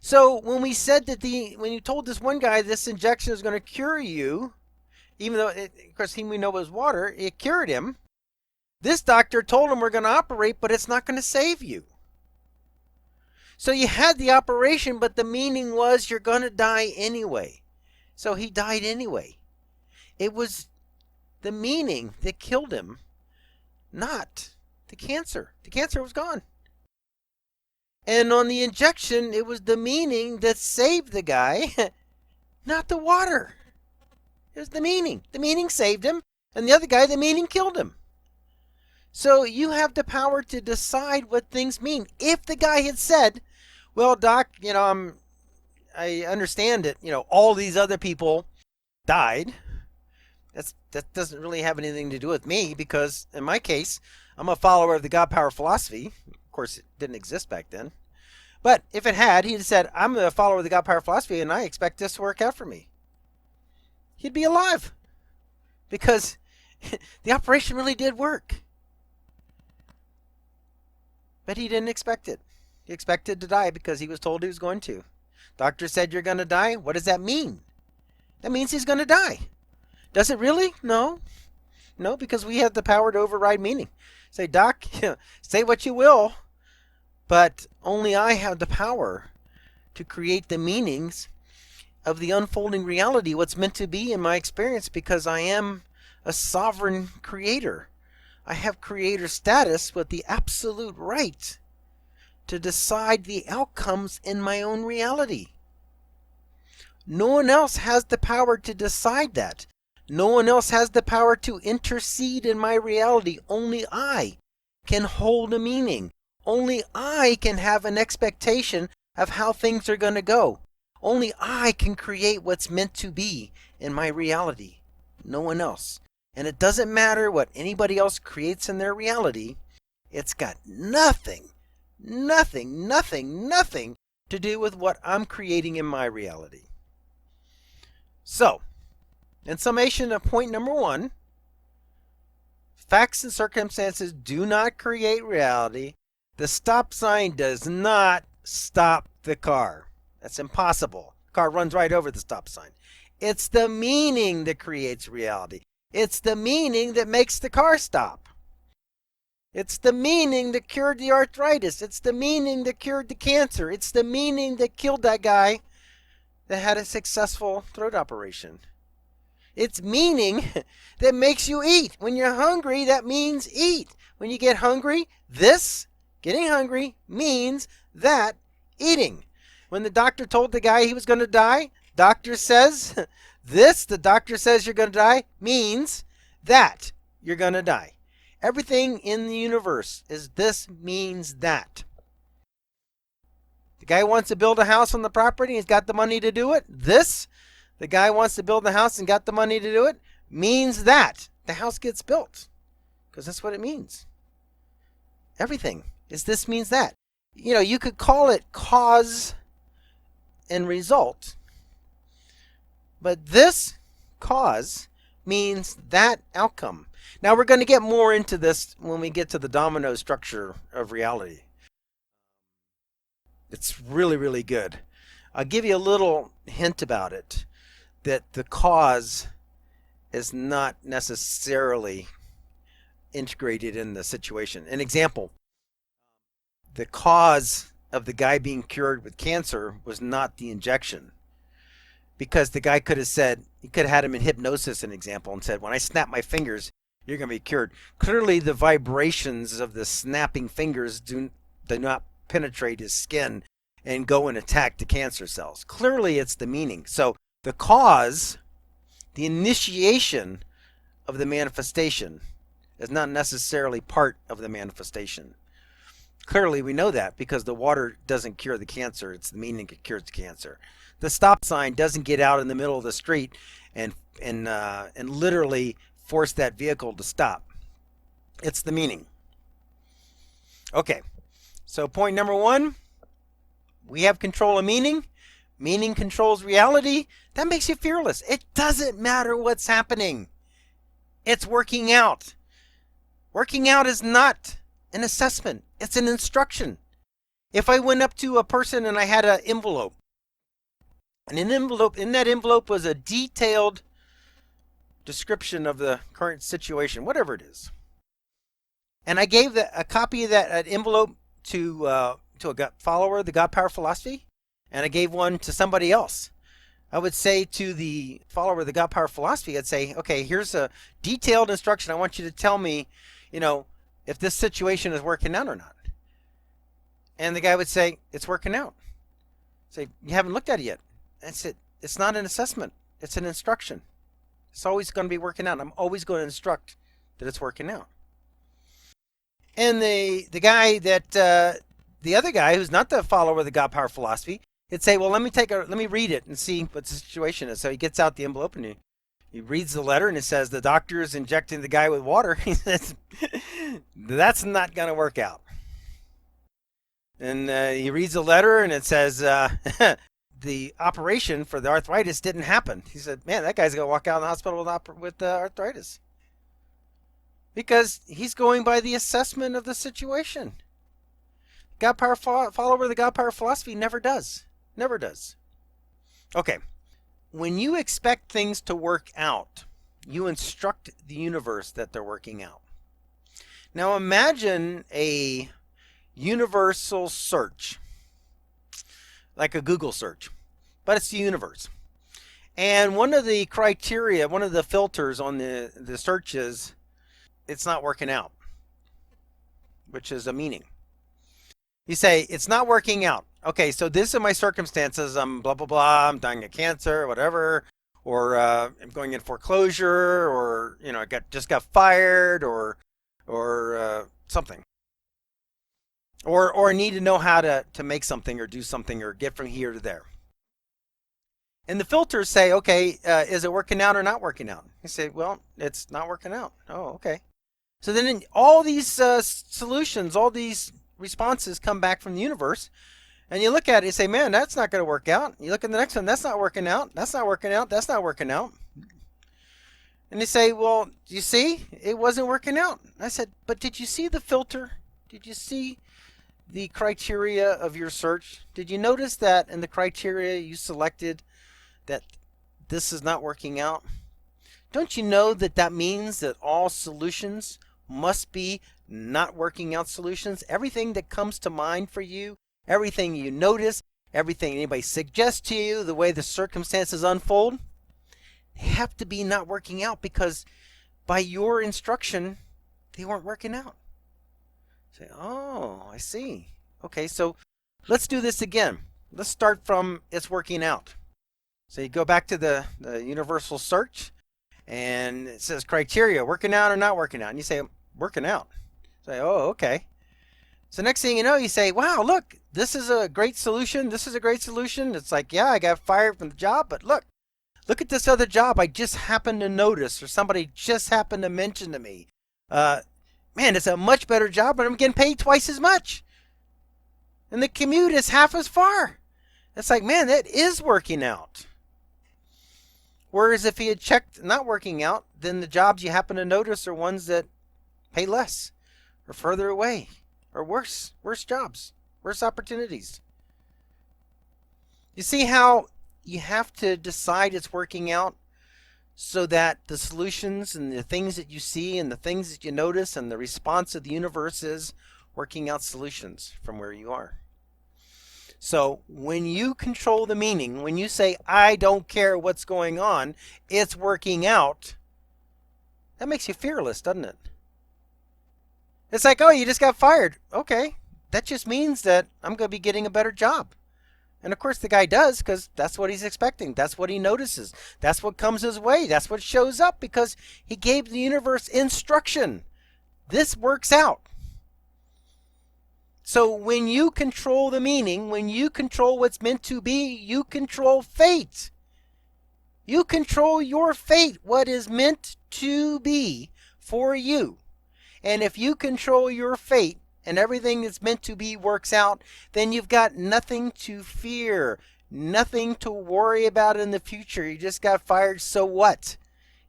So when we said that when you told this one guy this injection is going to cure you, even though, of course, we know it was water, it cured him. This doctor told him we're going to operate, but it's not going to save you. So you had the operation, but the meaning was you're going to die anyway. So he died anyway. It was the meaning that killed him, not the cancer. The cancer was gone. And on the injection, it was the meaning that saved the guy, not the water. It was the meaning. The meaning saved him, and the other guy, the meaning killed him. So you have the power to decide what things mean. If the guy had said, well, doc, you know, I understand it, you know, all these other people died. That doesn't really have anything to do with me, because in my case, I'm a follower of the God Power philosophy. Of course, it didn't exist back then. But if it had, he'd said, I'm a follower of the God Power philosophy, and I expect this to work out for me. He'd be alive, because the operation really did work. But he didn't expect it. He expected to die because he was told he was going to. Doctor said you're going to die. What does that mean? That means he's going to die. Does it really? No. No, because we have the power to override meaning. Say, Doc, say what you will, but only I have the power to create the meanings of the unfolding reality, what's meant to be in my experience, because I am a sovereign creator. I have creator status with the absolute right to decide the outcomes in my own reality. No one else has the power to decide that. No one else has the power to intercede in my reality. Only I can hold a meaning. Only I can have an expectation of how things are going to go. Only I can create what's meant to be in my reality. No one else. And it doesn't matter what anybody else creates in their reality. It's got nothing to do with what I'm creating in my reality. So, In summation of point number 1, facts and circumstances do not create reality. The stop sign does not stop the car. That's impossible. The car runs right over the stop sign. It's the meaning that creates reality. It's the meaning that makes the car stop. It's the meaning that cured the arthritis. It's the meaning that cured the cancer. It's the meaning that killed that guy that had a successful throat operation. It's meaning that makes you eat. When you're hungry, that means eat. When you get hungry, getting hungry, means that eating. When the doctor told the guy he was going to die, doctor says the doctor says you're going to die, means that you're going to die. Everything in the universe is this means that. The guy wants to build a house on the property, he's got the money to do it. The guy wants to build a house and got the money to do it, means that the house gets built. Because that's what it means. Everything is this means that. You know, you could call it cause and result. But this cause means that outcome. Now we're going to get more into this when we get to the domino structure of reality. It's really, really good. I'll give you a little hint about it, that the cause is not necessarily integrated in the situation. An example, the cause of the guy being cured with cancer was not the injection. Because the guy could have said, he could have had him in hypnosis, an example, and said, when I snap my fingers, you're going to be cured. Clearly the vibrations of the snapping fingers do not penetrate his skin and go and attack the cancer cells. Clearly it's the meaning. So the cause, the initiation of the manifestation, is not necessarily part of the manifestation. Clearly we know that because the water doesn't cure the cancer. It's the meaning that cures the cancer. The stop sign doesn't get out in the middle of the street and literally force that vehicle to stop. It's the meaning. Okay, so point number 1, we have control of meaning. Meaning controls reality. That makes you fearless. It doesn't matter what's happening. It's working out. Working out is not an assessment. It's an instruction. If I went up to a person and I had an envelope, and in that envelope was a detailed description of the current situation, whatever it is, and I gave a copy of that envelope to a follower of the God Power philosophy, and I gave one to somebody else, I would say to the follower of the God Power philosophy, I'd say, okay, here's a detailed instruction. I want you to tell me, if this situation is working out or not. And the guy would say, it's working out. Say, you haven't looked at it yet. I said, it's not an assessment. It's an instruction. It's always going to be working out. I'm always going to instruct that it's working out. And the guy that, the other guy who's not the follower of the God Power philosophy, he'd say, well, let me read it and see what the situation is. So he gets out the envelope and he reads the letter, and it says the doctor is injecting the guy with water. He says, that's not going to work out. And he reads the letter, and it says the operation for the arthritis didn't happen. He said, man, that guy's going to walk out of the hospital with arthritis. Because he's going by the assessment of the situation. God Power follower of the God Power philosophy never does. Never does. Okay. When you expect things to work out, you instruct the universe that they're working out. Now imagine a universal search, like a Google search, but it's the universe. And one of the criteria, one of the filters on the search is, it's not working out, which is a meaning. You say, it's not working out. Okay, so this are my circumstances. I'm blah, blah, blah. I'm dying of cancer, whatever. Or I'm going in foreclosure, or, I just got fired, or something. Or I need to know how to make something or do something or get from here to there. And the filters say, okay, is it working out or not working out? You say, well, it's not working out. Oh, okay. So then all these solutions, all these responses come back from the universe, and you look at it and say, man, that's not going to work out. You look at the next one, that's not working out. That's not working out. That's not working out. And they say, well, you see, it wasn't working out. I said, but did you see the filter? Did you see the criteria of your search? Did you notice that in the criteria you selected that this is not working out? Don't you know that that means that all solutions must be not working out solutions? Everything that comes to mind for you, everything you notice, everything anybody suggests to you, the way the circumstances unfold, they have to be not working out because by your instruction, they weren't working out. Say, oh, I see. Okay, so let's do this again. Let's start from it's working out. So you go back to the universal search, and it says criteria, working out or not working out. And you say, working out. Say, oh, okay. So next thing you know, you say, wow, look, this is a great solution. This is a great solution. It's like, yeah, I got fired from the job, but look at this other job I just happened to notice, or somebody just happened to mention to me. Man, it's a much better job, but I'm getting paid twice as much. And the commute is half as far. It's like, man, that is working out. Whereas if he had checked not working out, then the jobs you happen to notice are ones that pay less, or further away, or worse jobs, worse opportunities. You see how you have to decide it's working out so that the solutions and the things that you see and the things that you notice and the response of the universe is working out solutions from where you are. So when you control the meaning, when you say, I don't care what's going on, it's working out, that makes you fearless, doesn't it? It's like, oh, you just got fired. Okay, that just means that I'm going to be getting a better job. And of course the guy does, because that's what he's expecting. That's what he notices. That's what comes his way. That's what shows up, because he gave the universe instruction. This works out. So when you control the meaning, when you control what's meant to be, you control fate. You control your fate, what is meant to be for you. And if you control your fate, and everything that's meant to be works out, then you've got nothing to fear, nothing to worry about in the future. You just got fired, so what?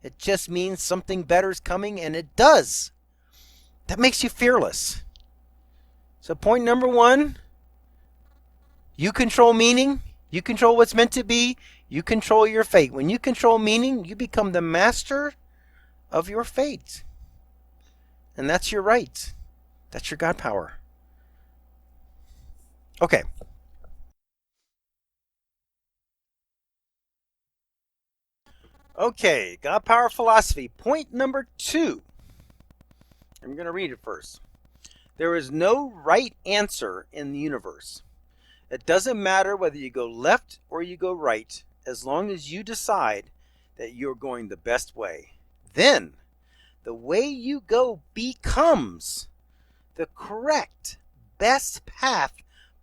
It just means something better is coming, and it does. That makes you fearless. So point number 1, you control meaning, you control what's meant to be, you control your fate. When you control meaning, you become the master of your fate. And that's your right. That's your God power. Okay. Okay, God power philosophy. Point number 2. I'm going to read it first. There is no right answer in the universe. It doesn't matter whether you go left or you go right, as long as you decide that you're going the best way. Then, the way you go becomes the correct, best path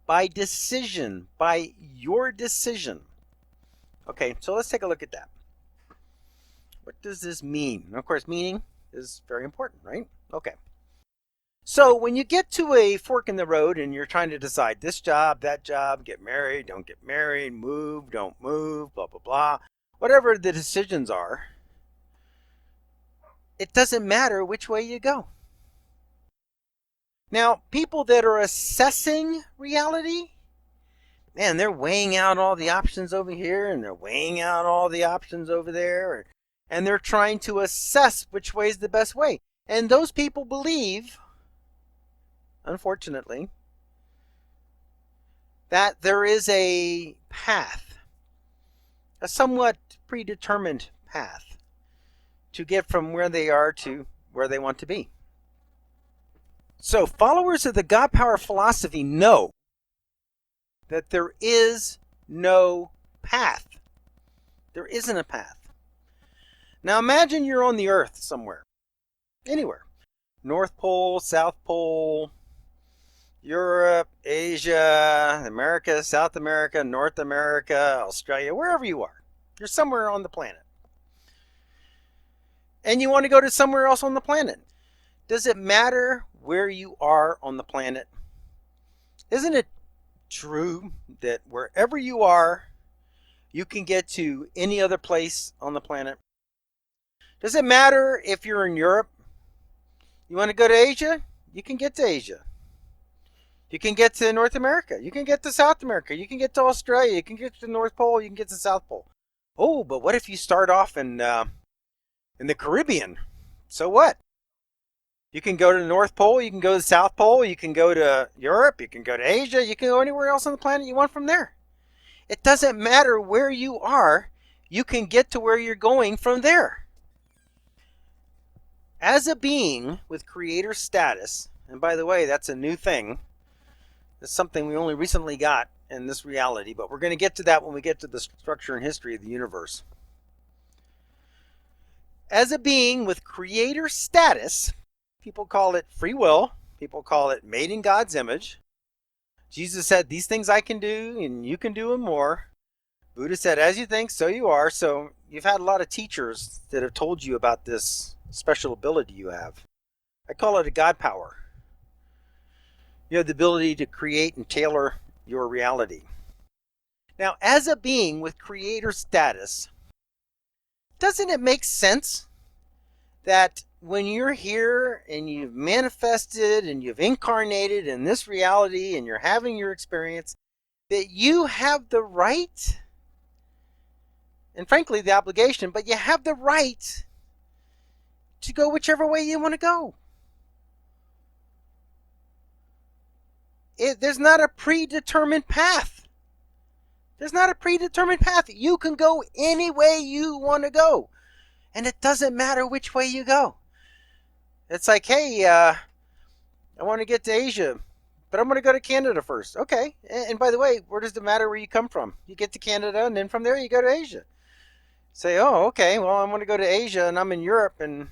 by decision, by your decision. Okay, so let's take a look at that. What does this mean? And of course, meaning is very important, right? Okay. So when you get to a fork in the road and you're trying to decide this job, that job, get married, don't get married, move, don't move, blah, blah, blah, whatever the decisions are, it doesn't matter which way you go. Now, people that are assessing reality, man, they're weighing out all the options over here and they're weighing out all the options over there, and they're trying to assess which way is the best way. And those people believe, unfortunately, that there is a path, a somewhat predetermined path to get from where they are to where they want to be. So followers of the God power philosophy know that there is no path. There isn't a path. Now imagine you're on the earth somewhere, anywhere. North Pole, South Pole, Europe, Asia, America, South America, North America, Australia, wherever you are. You're somewhere on the planet. And you want to go to somewhere else on the planet. Does it matter where you are on the planet? Isn't it true that wherever you are, you can get to any other place on the planet? Does it matter if you're in Europe? You want to go to Asia? You can get to Asia. You can get to North America. You can get to South America. You can get to Australia. You can get to the North Pole. You can get to the South Pole. Oh, but what if you start off in the Caribbean? So what? You can go to the North Pole. You can go to the South Pole. You can go to Europe. You can go to Asia. You can go anywhere else on the planet you want from there. It doesn't matter where you are. You can get to where you're going from there. As a being with creator status, and by the way, that's a new thing. It's something we only recently got in this reality, but we're going to get to that when we get to the structure and history of the universe. As a being with creator status, people call it free will. People call it made in God's image. Jesus said, these things I can do, and you can do them more. Buddha said, as you think, so you are. So you've had a lot of teachers that have told you about this special ability you have. I call it a God power. You have the ability to create and tailor your reality. Now, as a being with creator status, doesn't it make sense that when you're here and you've manifested and you've incarnated in this reality and you're having your experience, that you have the right, and frankly the obligation, but you have the right to go whichever way you want to go. There's not a predetermined path. There's not a predetermined path. You can go any way you want to go. And it doesn't matter which way you go. It's like, hey, I want to get to Asia, but I'm going to go to Canada first. Okay. And by the way, where does it matter where you come from? You get to Canada, and then from there you go to Asia. Say, oh, okay, well, I want to go to Asia, and I'm in Europe, and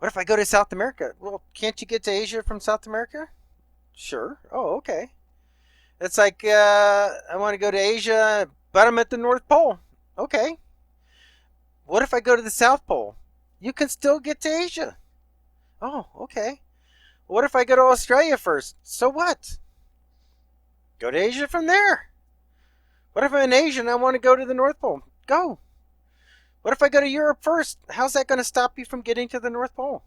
what if I go to South America? Well, can't you get to Asia from South America? Sure. Oh, okay. It's like, I want to go to Asia, but I'm at the North Pole. Okay. What if I go to the South Pole? You can still get to Asia. Oh, okay. What if I go to Australia first? So what? Go to Asia from there. What if I'm in Asia and I want to go to the North Pole? Go. What if I go to Europe first? How's that going to stop you from getting to the North Pole?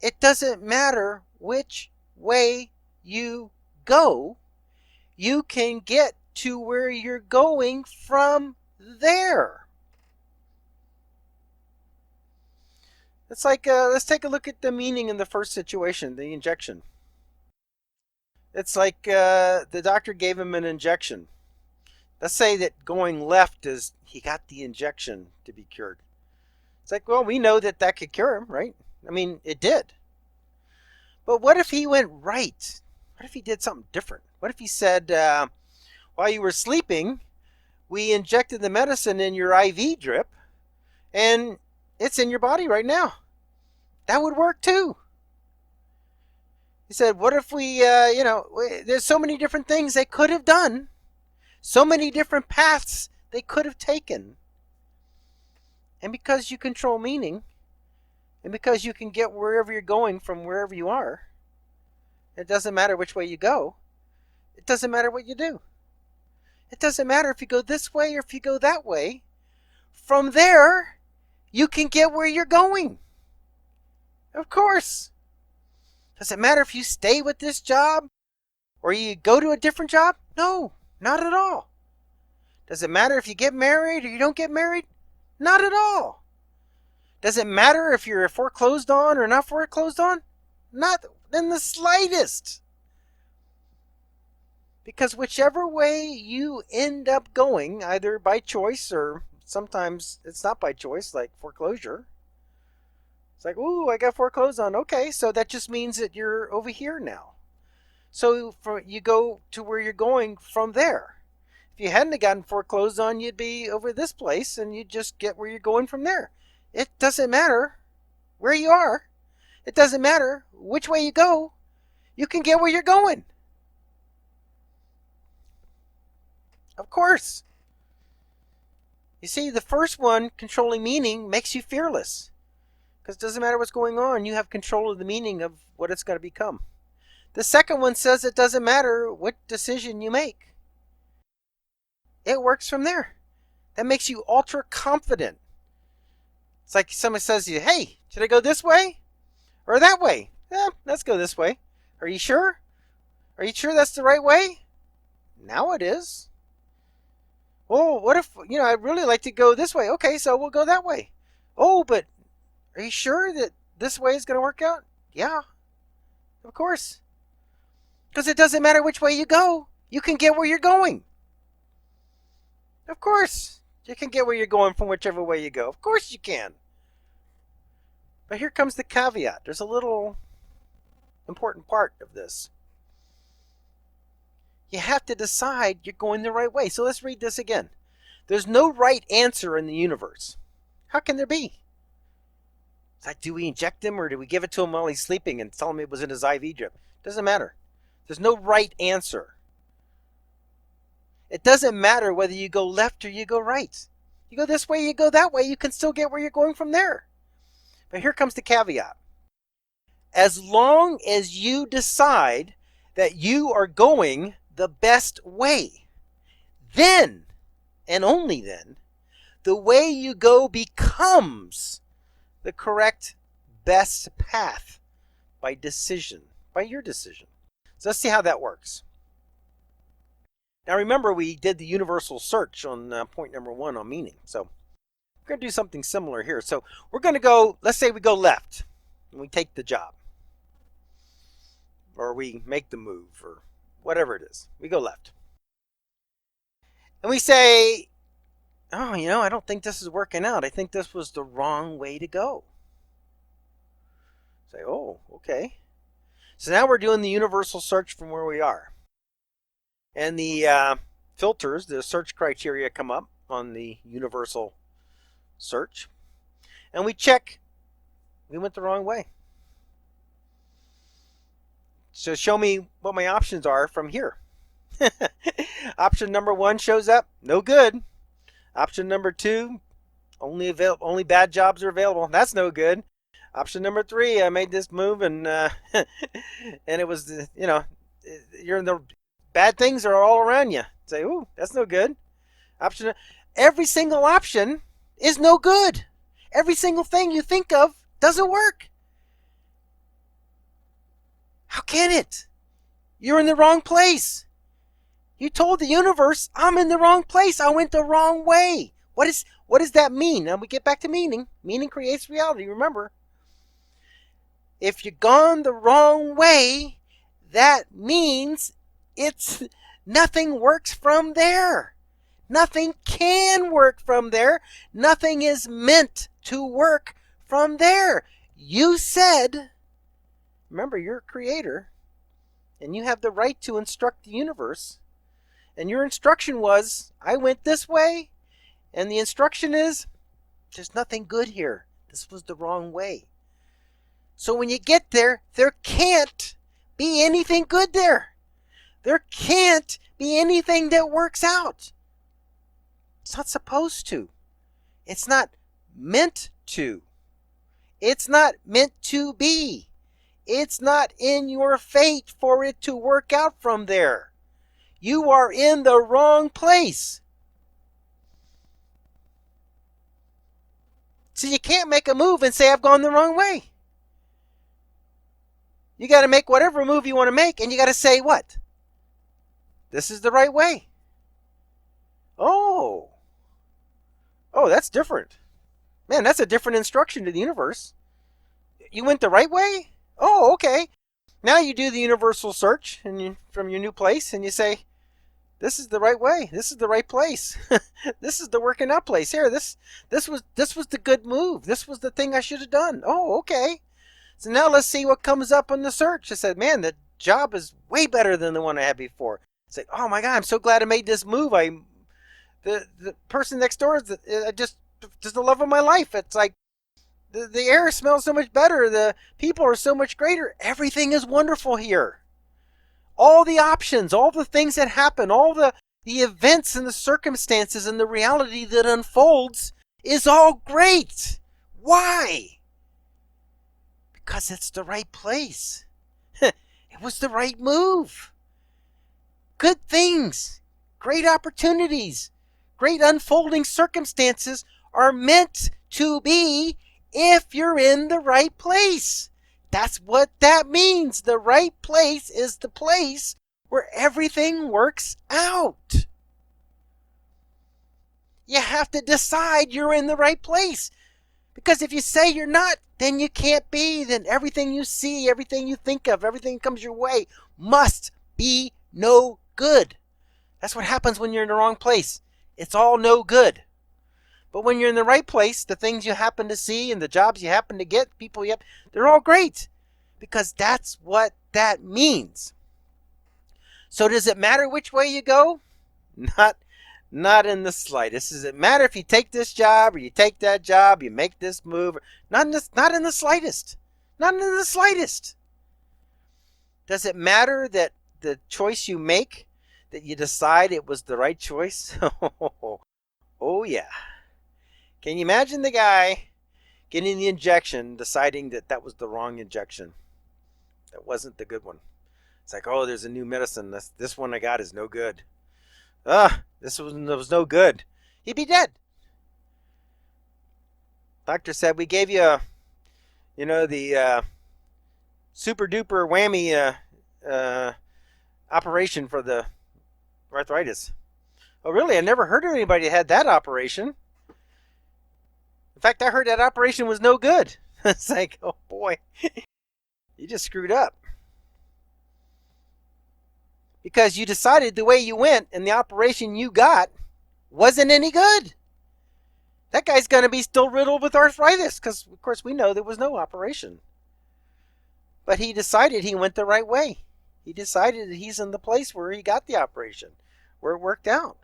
It doesn't matter which way you go. You can get to where you're going from there. It's like, let's take a look at the meaning in the first situation, the injection. It's like the doctor gave him an injection. Let's say that going left is he got the injection to be cured. It's like, well, we know that could cure him, right? I mean, it did. But what if he went right? What if he did something different? What if he said, while you were sleeping, we injected the medicine in your IV drip, and it's in your body right now? That would work too. He said, what if we, there's so many different things they could have done. So many different paths they could have taken. And because you control meaning, and because you can get wherever you're going from wherever you are, it doesn't matter which way you go. It doesn't matter what you do. It doesn't matter if you go this way or if you go that way. From there, you can get where you're going. Of course. Does it matter if you stay with this job or you go to a different job? No, not at all. Does it matter if you get married or you don't get married? Not at all. Does it matter if you're foreclosed on or not foreclosed on? Not in the slightest. Because whichever way you end up going, either by choice or sometimes it's not by choice, like foreclosure. It's like, ooh, I got foreclosed on. Okay, so that just means that you're over here now. So you go to where you're going from there. If you hadn't gotten foreclosed on, you'd be over this place and you'd just get where you're going from there. It doesn't matter where you are. It doesn't matter which way you go. You can get where you're going. Of course. You see, the first one, controlling meaning, makes you fearless. Because it doesn't matter what's going on, you have control of the meaning of what it's going to become. The second one says it doesn't matter what decision you make. It works from there. That makes you ultra confident. It's like somebody says to you, hey, should I go this way or that way? Let's go this way. Are you sure? Are you sure that's the right way? Now it is. Oh, what if, I'd really like to go this way. Okay, so we'll go that way. Oh, but are you sure that this way is going to work out? Yeah, of course. Because it doesn't matter which way you go. You can get where you're going. Of course. You can get where you're going from whichever way you go. Of course you can. But here comes the caveat. There's a little important part of this. You have to decide you're going the right way. So let's read this again. There's no right answer in the universe. How can there be? It's like, do we inject him or do we give it to him while he's sleeping and tell him it was in his IV drip? Doesn't matter. There's no right answer. It doesn't matter whether you go left or you go right. You go this way, you go that way, you can still get where you're going from there. But here comes the caveat. As long as you decide that you are going the best way, then, and only then, the way you go becomes the correct best path by decision, by your decision. So let's see how that works. Now remember, we did the universal search on point number 1 on meaning. So we're going to do something similar here. So we're going to go, let's say we go left and we take the job. Or we make the move or whatever it is. We go left. And we say, oh, I don't think this is working out. I think this was the wrong way to go. Say, oh, okay. So now we're doing the universal search from where we are. And the filters, the search criteria come up on the universal search. And we check, we went the wrong way. So show me what my options are from here. Option number 1 shows up, no good. Option number 2, only bad jobs are available. That's no good. Option number 3, I made this move and and it was, you're in the bad things are all around you. Say, ooh, that's no good. Every single option is no good. Every single thing you think of doesn't work. How can it? You're in the wrong place. You told the universe, I'm in the wrong place. I went the wrong way. What does that mean? Now we get back to meaning. Meaning creates reality, remember. If you've gone the wrong way, that means nothing works from there. Nothing can work from there. Nothing is meant to work from there. You said, remember, you're a creator, and you have the right to instruct the universe. And your instruction was, I went this way, and the instruction is, there's nothing good here. This was the wrong way. So when you get there, there can't be anything good there. There can't be anything that works out. It's not supposed to. It's not meant to. It's not meant to be. It's not in your fate for it to work out from there. You are in the wrong place. So you can't make a move and say, I've gone the wrong way. You got to make whatever move you want to make, and you got to say what? This is the right way. Oh, that's different. Man, that's a different instruction to the universe. You went the right way? Oh, okay. Now you do the universal search from your new place, and you say, this is the right way. This is the right place. This is the working out place. Here, this was the good move. This was the thing I should have done. Oh, okay. So now let's see what comes up on the search. I said, man, the job is way better than the one I had before. It's like, oh my God, I'm so glad I made this move. The person next door is just the love of my life. It's like the air smells so much better. The people are so much greater. Everything is wonderful here. All the options, all the things that happen, all the events and the circumstances and the reality that unfolds is all great. Why? Because it's the right place. It was the right move. Good things, great opportunities, great unfolding circumstances are meant to be if you're in the right place. That's what that means. The right place is the place where everything works out. You have to decide you're in the right place. Because if you say you're not, then you can't be. Then everything you see, everything you think of, everything that comes your way must be no good. That's what happens when you're in the wrong place. It's all no good. But when you're in the right place, the things you happen to see and the jobs you happen to get, people you have, they're all great. Because that's what that means. So does it matter which way you go? Not in the slightest. Does it matter if you take this job or you take that job, you make this move? Not in the slightest. Not in the slightest. Does it matter that the choice you make, that you decide it was the right choice? Oh yeah. Can you imagine the guy getting the injection, deciding that that was the wrong injection? That wasn't the good one. It's like, oh, there's a new medicine. This one I got is no good. This was no good. He'd be dead. Doctor said, we gave you, the super duper whammy operation for the arthritis. Oh, really? I never heard of anybody that had that operation. In fact, I heard that operation was no good. It's like, oh boy, you just screwed up. Because you decided the way you went and the operation you got wasn't any good. That guy's going to be still riddled with arthritis because, of course, we know there was no operation. But he decided he went the right way. He decided that he's in the place where he got the operation, where it worked out.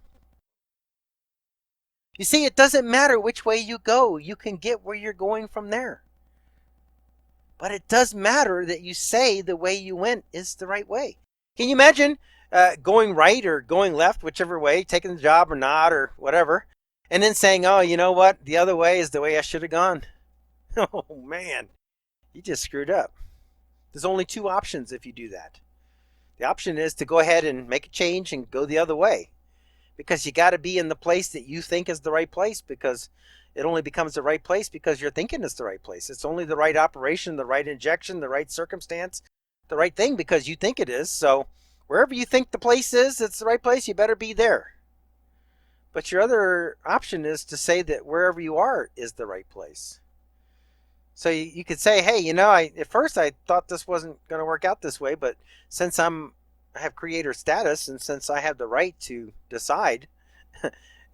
You see, it doesn't matter which way you go. You can get where you're going from there. But it does matter that you say the way you went is the right way. Can you imagine going right or going left, whichever way, taking the job or not or whatever, and then saying, oh, you know what? The other way is the way I should have gone. Oh, man. You just screwed up. There's only two options if you do that. The option is to go ahead and make a change and go the other way. Because you got to be in the place that you think is the right place, because it only becomes the right place because you're thinking it's the right place. It's only the right operation, the right injection, the right circumstance, the right thing because you think it is. So wherever you think the place is, it's the right place, you better be there. But your other option is to say that wherever you are is the right place. So you could say, hey, at first I thought this wasn't going to work out this way, but since I have creator status, and since I have the right to decide,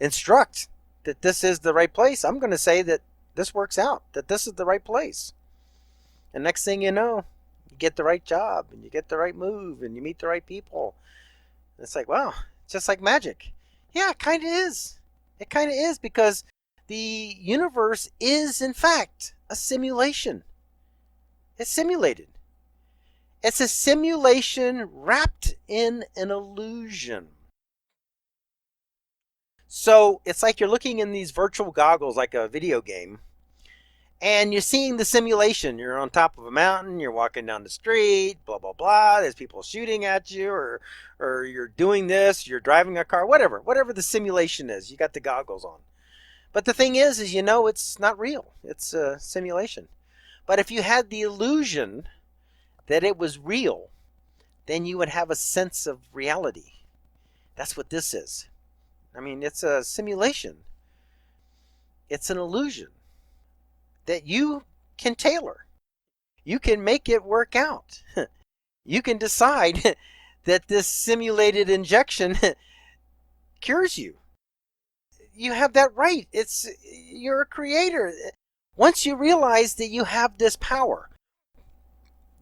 instruct that this is the right place, I'm going to say that this works out, that this is the right place. And next thing you know, you get the right job, and you get the right move, and you meet the right people. And it's like, wow, just like magic. Yeah, it kind of is. It kind of is, because the universe is, in fact, a simulation. It's simulated. It's a simulation wrapped in an illusion. So it's like you're looking in these virtual goggles like a video game, and you're seeing the simulation. You're on top of a mountain, you're walking down the street, blah, blah, blah. There's people shooting at you, or you're doing this, you're driving a car, whatever the simulation is. You got the goggles on. But the thing is it's not real. It's a simulation. But if you had the illusion that it was real, then you would have a sense of reality. That's what this is. I mean, it's a simulation. It's an illusion that you can tailor. You can make it work out. You can decide that this simulated injection cures you. You have that right. You're a creator. Once you realize that you have this power,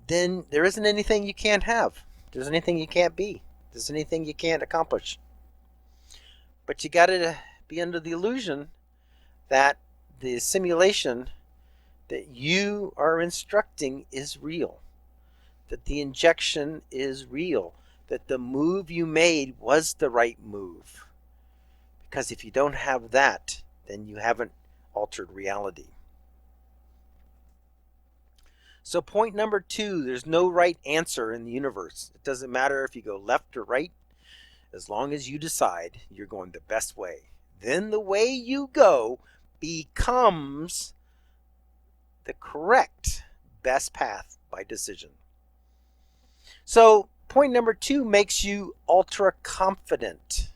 then there isn't anything you can't have. There's anything you can't be. There's anything you can't accomplish. But you got to be under the illusion that the simulation that you are instructing is real. That the injection is real. That the move you made was the right move. Because if you don't have that, then you haven't altered reality. So point number 2, there's no right answer in the universe. It doesn't matter if you go left or right. As long as you decide you're going the best way. Then the way you go becomes the correct best path by decision. So point number 2 makes you ultra confident.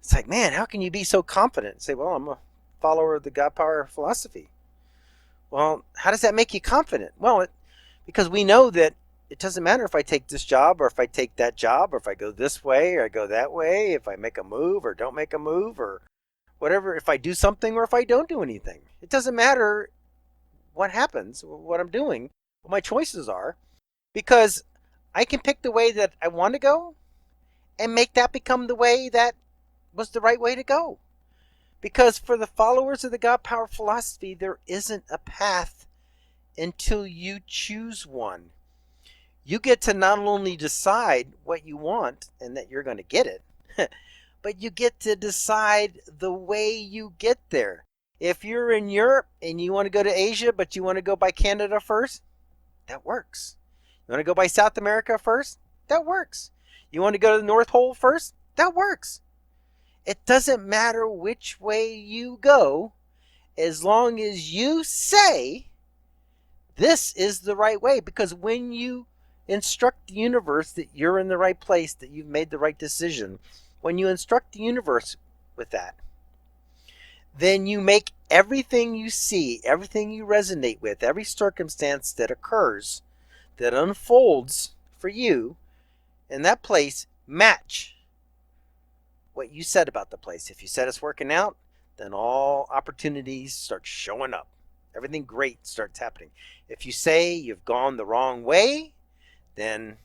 It's like, man, how can you be so confident? Say, well, I'm a follower of the God Power philosophy. Well, how does that make you confident? Well, because we know that it doesn't matter if I take this job or if I take that job or if I go this way or I go that way, if I make a move or don't make a move or whatever, if I do something or if I don't do anything. It doesn't matter what happens, what I'm doing, what my choices are, because I can pick the way that I want to go and make that become the way that was the right way to go. Because for the followers of the God Power philosophy, there isn't a path until you choose one. You get to not only decide what you want and that you're going to get it, but you get to decide the way you get there. If you're in Europe and you want to go to Asia, but you want to go by Canada first, that works. You want to go by South America first? That works. You want to go to the North Pole first? That works. It doesn't matter which way you go, as long as you say, this is the right way. Because when you instruct the universe that you're in the right place, that you've made the right decision, when you instruct the universe with that, then you make everything you see, everything you resonate with, every circumstance that occurs, that unfolds for you in that place, match what you said about the place. If you said it's working out, then all opportunities start showing up. Everything great starts happening. If you say you've gone the wrong way, then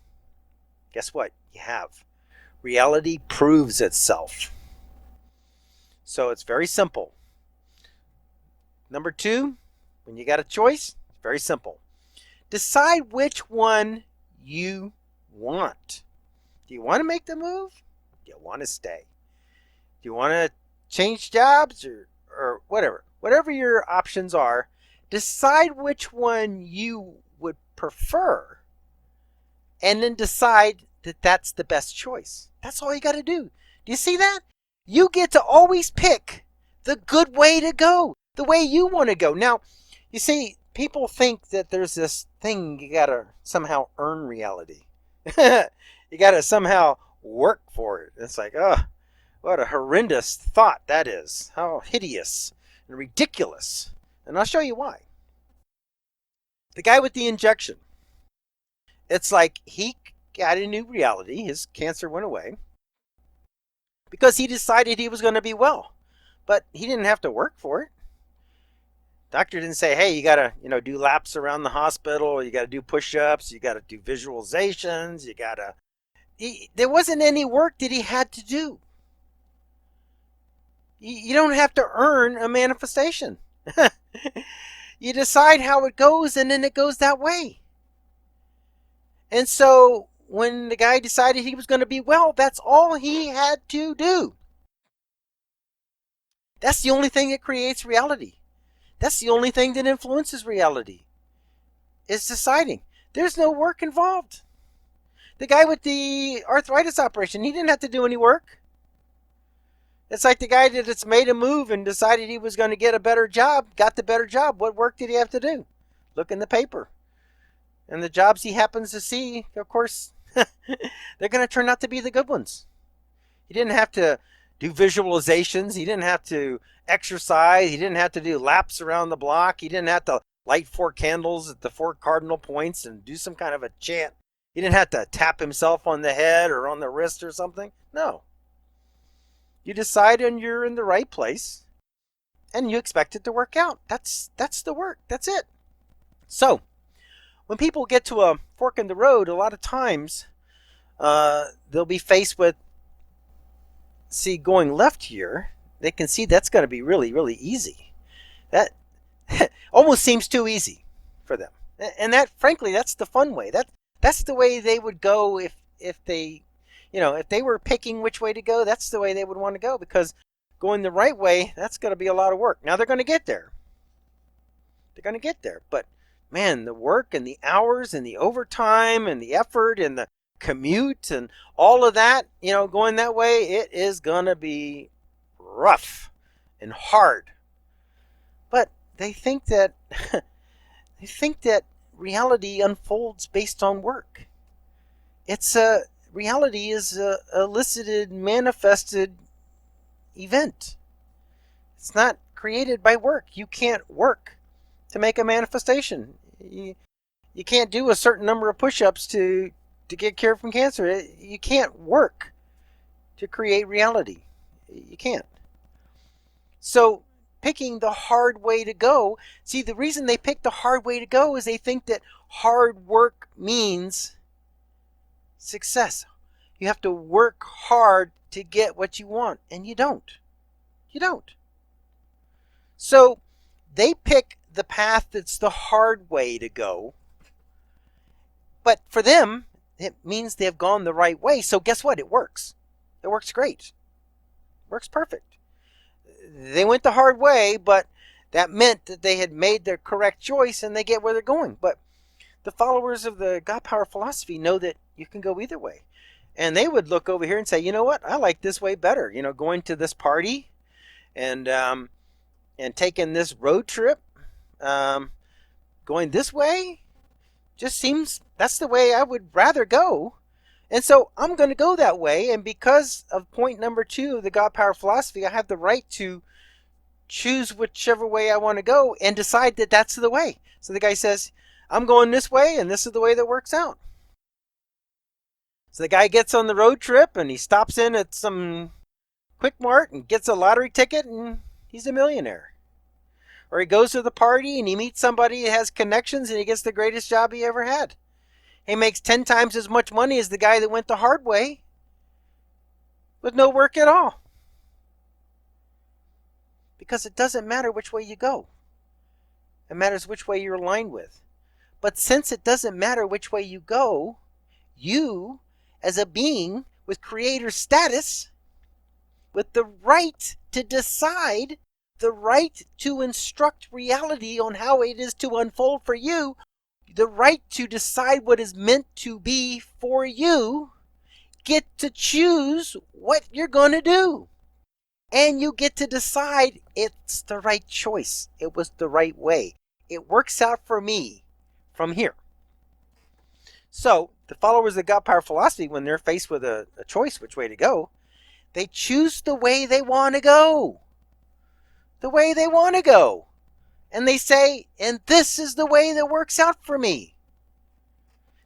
guess what? You have. Reality proves itself. So it's very simple. Number 2, when you got a choice, it's very simple. Decide which one you want. Do you want to make the move? Do you want to stay? Do you want to change jobs or whatever? Whatever your options are, decide which one you would prefer and then decide that that's the best choice. That's all you got to do. Do you see that? You get to always pick the good way to go, the way you want to go. Now, you see, people think that there's this thing you got to somehow earn reality. You got to somehow work for it. It's like, oh, what a horrendous thought that is. How hideous and ridiculous. And I'll show you why. The guy with the injection. It's like he got a new reality. His cancer went away because he decided he was going to be well. But he didn't have to work for it. Doctor didn't say, hey, you got to, do laps around the hospital. You got to do push-ups. You got to do visualizations. You got to... There wasn't any work that he had to do. You don't have to earn a manifestation. You decide how it goes, and then it goes that way. And so when the guy decided he was going to be well, that's all he had to do. That's the only thing that creates reality. That's the only thing that influences reality, is deciding. There's no work involved. The guy with the arthritis operation, he didn't have to do any work. It's like the guy that just made a move and decided he was going to get a better job, got the better job. What work did he have to do? Look in the paper. And the jobs he happens to see, of course, they're going to turn out to be the good ones. He didn't have to do visualizations. He didn't have to exercise. He didn't have to do laps around the block. He didn't have to light 4 candles at the 4 cardinal points and do some kind of a chant. He didn't have to tap himself on the head or on the wrist or something. No. You decide and you're in the right place and you expect it to work out. That's the work. That's it. So when people get to a fork in the road, a lot of times they'll be faced with, going left here. They can see that's going to be really, really easy. That almost seems too easy for them. And that, frankly, that's the fun way. That's the way they would go if they, if they were picking which way to go, that's the way they would want to go, because going the right way, that's going to be a lot of work. Now they're going to get there. But man, the work and the hours and the overtime and the effort and the commute and all of that, going that way, it is going to be rough and hard But they think that they think that reality unfolds based on work. Reality is a elicited, manifested event. It's not created by work. You can't work to make a manifestation. You can't do a certain number of push-ups to get cured from cancer. You can't work to create reality. You can't. So picking the hard way to go, see, the reason they pick the hard way to go is they think that hard work means success. You have to work hard to get what you want, and you don't. You don't. So they pick the path that's the hard way to go, but for them, it means they've gone the right way. So guess what? It works. It works great. It works perfect. They went the hard way, but that meant that they had made their correct choice and they get where they're going. But the followers of the God Power philosophy know that you can go either way. And they would look over here and say, you know what? I like this way better. You know, going to this party and taking this road trip, going this way just seems that's the way I would rather go. And so I'm going to go that way. And because of point number 2 of the God Power philosophy, I have the right to choose whichever way I want to go and decide that that's the way. So the guy says, I'm going this way, and this is the way that works out. So the guy gets on the road trip, and he stops in at some Quick Mart and gets a lottery ticket, and he's a millionaire. Or he goes to the party, and he meets somebody that has connections, and he gets the greatest job he ever had. He makes 10 times as much money as the guy that went the hard way with no work at all. Because it doesn't matter which way you go. It matters which way you're aligned with. But since it doesn't matter which way you go, you, as a being with creator status, with the right to decide, the right to instruct reality on how it is to unfold for you, the right to decide what is meant to be for you, get to choose what you're going to do. And you get to decide it's the right choice. It was the right way. It works out for me from here. So the followers of God Power philosophy, when they're faced with a choice which way to go, they choose the way they want to go. The way they want to go. And they say, and this is the way that works out for me.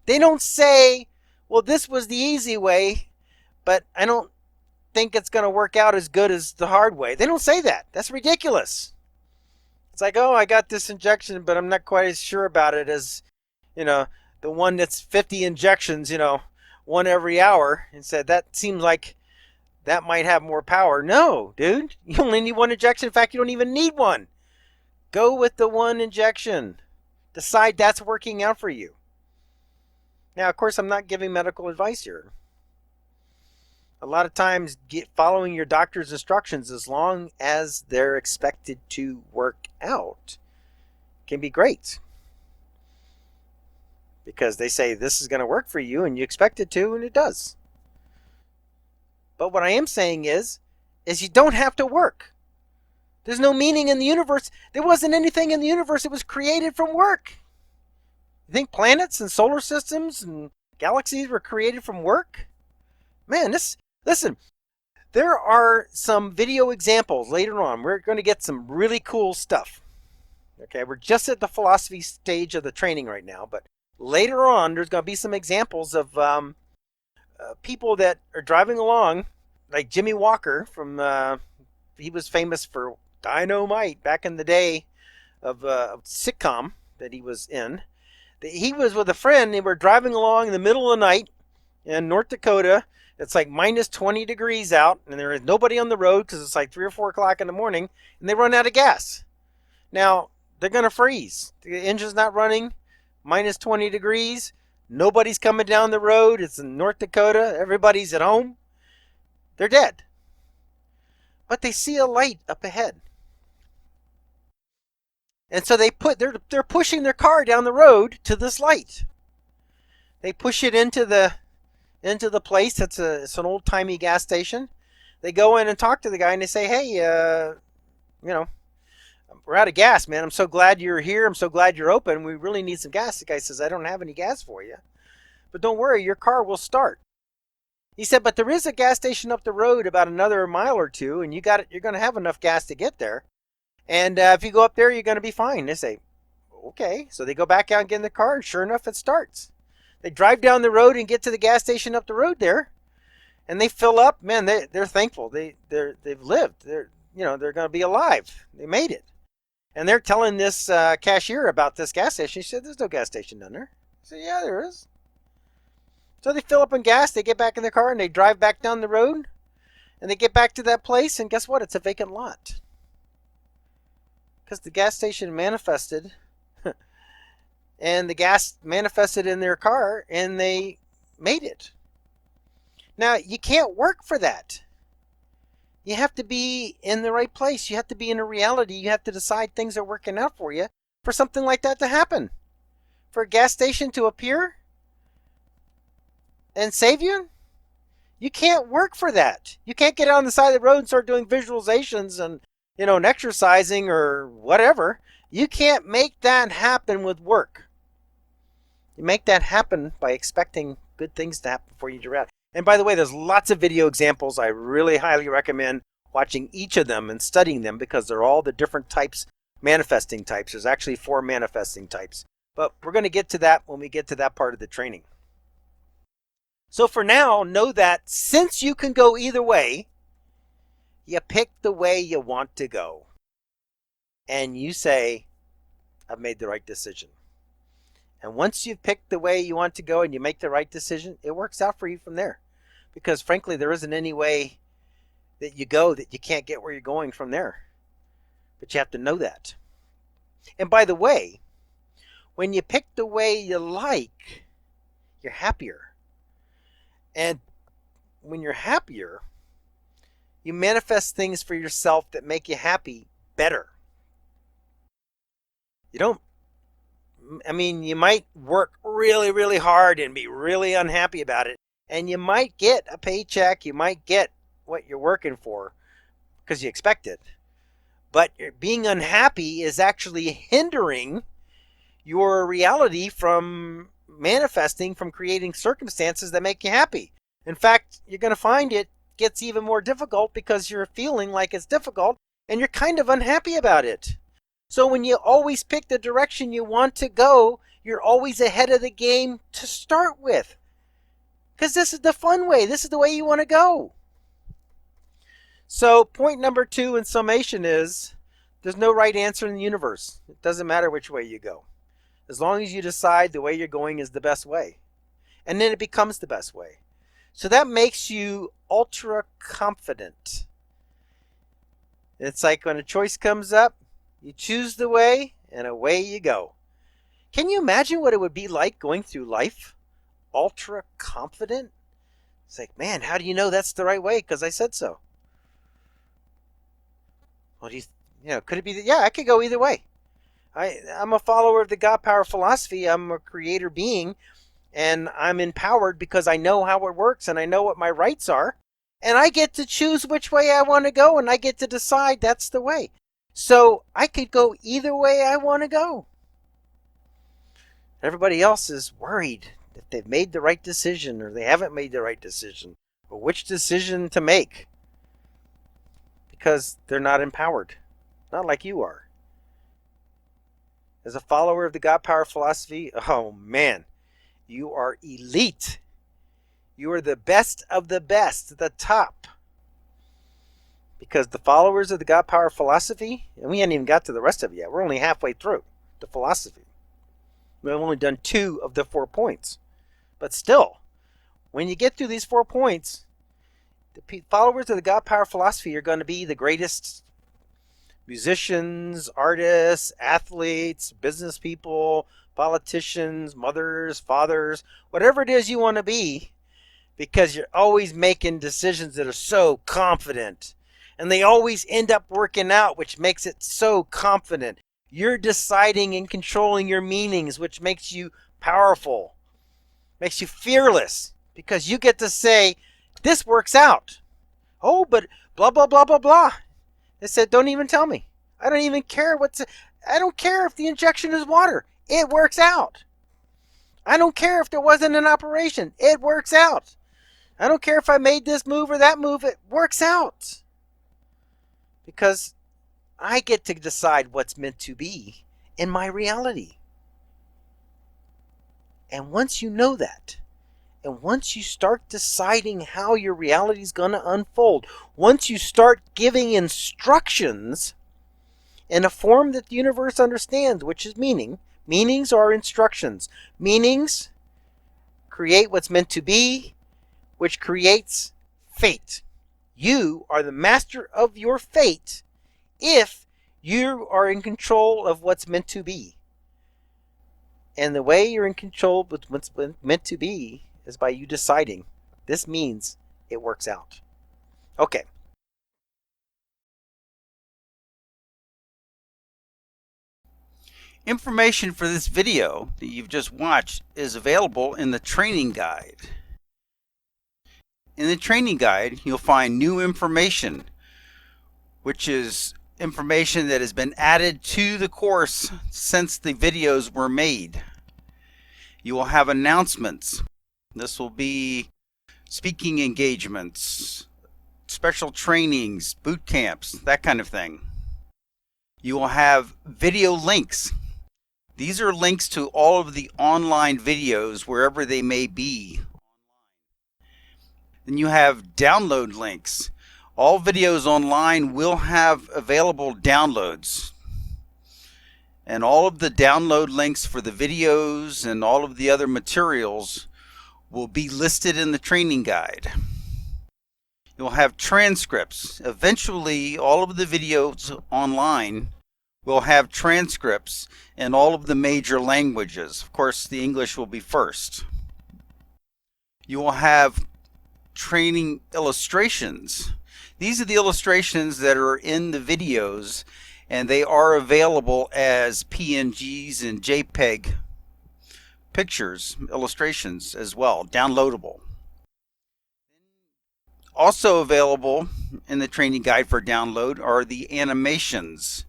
They don't say, well, this was the easy way, but I don't think it's going to work out as good as the hard way. They don't say that. That's ridiculous. It's like, oh, I got this injection, but I'm not quite as sure about it as, the one that's 50 injections, one every hour. And said, that seems like that might have more power. No, dude, you only need one injection. In fact, you don't even need one. Go with the one injection. Decide that's working out for you. Now, of course, I'm not giving medical advice here. A lot of times, following your doctor's instructions, as long as they're expected to work out, can be great. Because they say this is going to work for you, and you expect it to, and it does. But what I am saying is you don't have to work. There's no meaning in the universe. There wasn't anything in the universe that was created from work. You think planets and solar systems and galaxies were created from work? Man, listen, there are some video examples later on. We're going to get some really cool stuff. Okay, we're just at the philosophy stage of the training right now, but later on there's going to be some examples of people that are driving along, like Jimmy Walker from, he was famous for Dynamite back in the day of a sitcom that he was in. He was with a friend. They were driving along in the middle of the night in North Dakota. It's like minus 20 degrees out, and there is nobody on the road because it's like 3 or 4 o'clock in the morning, and they run out of gas. Now, they're going to freeze. The engine's not running, minus 20 degrees. Nobody's coming down the road. It's in North Dakota. Everybody's at home. They're dead. But they see a light up ahead. And so they're pushing their car down the road to this light. They push it into the place. It's an old-timey gas station. They go in and talk to the guy, and they say, hey, we're out of gas, man. I'm so glad you're here. I'm so glad you're open. We really need some gas. The guy says, I don't have any gas for you. But don't worry, your car will start. He said, but there is a gas station up the road about another mile or two, and you're going to have enough gas to get there. And if you go up there, you're going to be fine. They say, okay. So they go back out and get in the car, and sure enough, it starts. They drive down the road and get to the gas station up the road there, and they fill up. Man, they're thankful. They've lived. They're going to be alive. They made it. And they're telling this cashier about this gas station. She said, there's no gas station down there. I said, yeah, there is. So they fill up on gas, they get back in their car, and they drive back down the road, and they get back to that place, and guess what? It's a vacant lot. Because the gas station manifested, and the gas manifested in their car, and they made it. Now, you can't work for that. You have to be in the right place. You have to be in a reality. You have to decide things are working out for you for something like that to happen. For a gas station to appear and save you? You can't work for that. You can't get out on the side of the road and start doing visualizations and, and exercising or whatever. You can't make that happen with work. You make that happen by expecting good things to happen for you to react. And by the way, there's lots of video examples. I really highly recommend watching each of them and studying them because they're all the different types, manifesting types. There's actually 4 manifesting types. But we're going to get to that when we get to that part of the training. So for now, know that since you can go either way, you pick the way you want to go. And you say, I've made the right decision. And once you've picked the way you want to go and you make the right decision, it works out for you from there. Because frankly, there isn't any way that you go that you can't get where you're going from there. But you have to know that. And by the way, when you pick the way you like, you're happier. And when you're happier, you manifest things for yourself that make you happy better. You might work really, really hard and be really unhappy about it. And you might get a paycheck. You might get what you're working for because you expect it. But being unhappy is actually hindering your reality from manifesting, from creating circumstances that make you happy. In fact, you're going to find it gets even more difficult because you're feeling like it's difficult and you're kind of unhappy about it. So when you always pick the direction you want to go, you're always ahead of the game to start with. Because this is the fun way. This is the way you want to go. So point number 2 in summation is there's no right answer in the universe. It doesn't matter which way you go. As long as you decide the way you're going is the best way. And then it becomes the best way. So that makes you ultra confident. It's like when a choice comes up, you choose the way and away you go. Can you imagine what it would be like going through life ultra confident? It's like, man, how do you know that's the right way? Because I said so. Well, could it be that? Yeah, I could go either way. I'm a follower of the God Power philosophy. I'm a creator being, and I'm empowered because I know how it works and I know what my rights are. And I get to choose which way I want to go, and I get to decide that's the way. So I could go either way I want to go. Everybody else is worried if they've made the right decision or they haven't made the right decision, or which decision to make. Because they're not empowered. Not like you are. As a follower of the God Power philosophy, oh man, you are elite. You are the best of the best, the top. Because the followers of the God Power philosophy, and we haven't even got to the rest of it yet. We're only halfway through the philosophy. We've only done 2 of the 4 points. But still, when you get through these 4 points, the followers of the God Power philosophy are going to be the greatest musicians, artists, athletes, business people, politicians, mothers, fathers, whatever it is you want to be, because you're always making decisions that are so confident. And they always end up working out, which makes it so confident. You're deciding and controlling your meanings, which makes you powerful, makes you fearless, because you get to say, this works out. Oh, but blah, blah, blah, blah, blah. They said, don't even tell me. I don't even care I don't care if the injection is water. It works out. I don't care if there wasn't an operation. It works out. I don't care if I made this move or that move. It works out. Because I get to decide what's meant to be in my reality. And once you know that, and once you start deciding how your reality is going to unfold, once you start giving instructions in a form that the universe understands, which is meaning. Meanings are instructions. Meanings create what's meant to be, which creates fate. You are the master of your fate if you are in control of what's meant to be. And the way you're in control of what's meant to be is by you deciding. This means it works out. Okay. Information for this video that you've just watched is available in the training guide. In the training guide, you'll find new information, which is information that has been added to the course since the videos were made. You will have announcements. This will be speaking engagements, special trainings, boot camps, that kind of thing. You will have video links. These are links to all of the online videos wherever they may be. Then you have download links. All videos online will have available downloads. And all of the download links for the videos and all of the other materials will be listed in the training guide. You'll have transcripts. Eventually, all of the videos online will have transcripts in all of the major languages. Of course, the English will be first. You will have training illustrations. These are the illustrations that are in the videos, and they are available as PNGs and JPEG pictures, illustrations as well, downloadable. Also available in the training guide for download are the animations.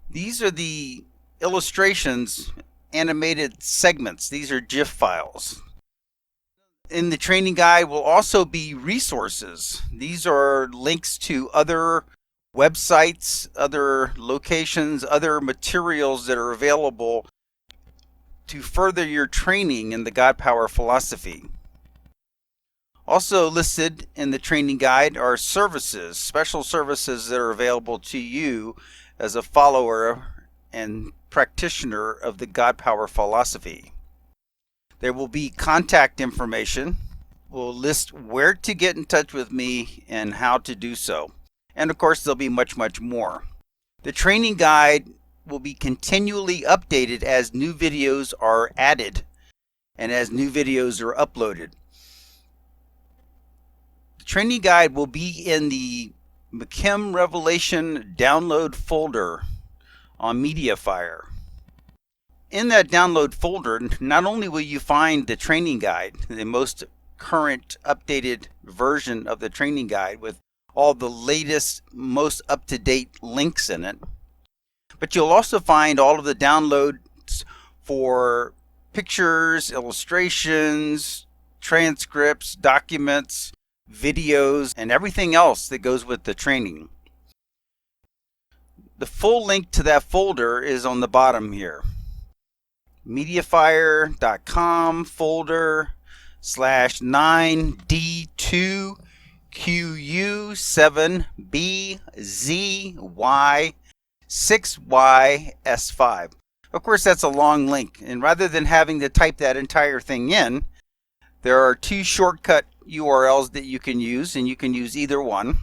These are the illustrations, animated segments. These are GIF files. In the training guide will also be resources. These are links to other websites, other locations, other materials that are available to further your training in the God Power philosophy. Also listed in the training guide are services, special services that are available to you as a follower and practitioner of the God Power philosophy. There will be contact information. We'll list where to get in touch with me and how to do so. And of course, there'll be much, much more. The training guide will be continually updated as new videos are added and as new videos are uploaded. The training guide will be in the McKim Revelation download folder on MediaFire. In that download folder, not only will you find the training guide, the most current updated version of the training guide with all the latest, most up-to-date links in it, but you'll also find all of the downloads for pictures, illustrations, transcripts, documents, videos, and everything else that goes with the training. The full link to that folder is on the bottom here. Mediafire.com folder /9D2QU7BZY6YS5. Of course, that's a long link, and rather than having to type that entire thing in, there are two shortcut URLs that you can use, and you can use either one.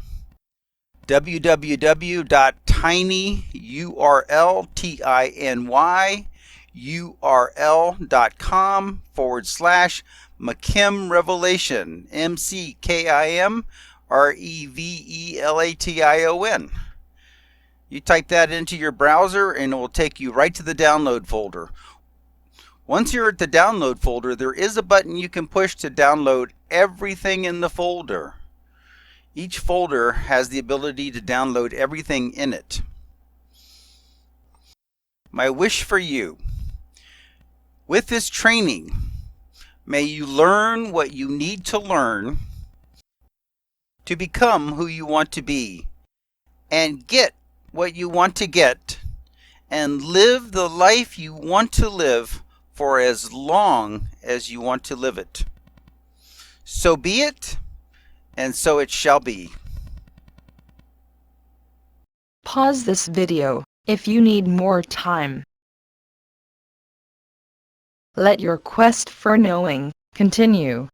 www.tinyurl.com/McKim Revelation, McKimRevelation. You type that into your browser and it will take you right to the download folder. Once you're at the download folder, there is a button you can push to download everything in the folder. Each folder has the ability to download everything in it. my wish for you. With this training, may you learn what you need to learn to become who you want to be, and get what you want to get, and live the life you want to live for as long as you want to live it. So be it, and so it shall be. Pause this video if you need more time. Let your quest for knowing continue.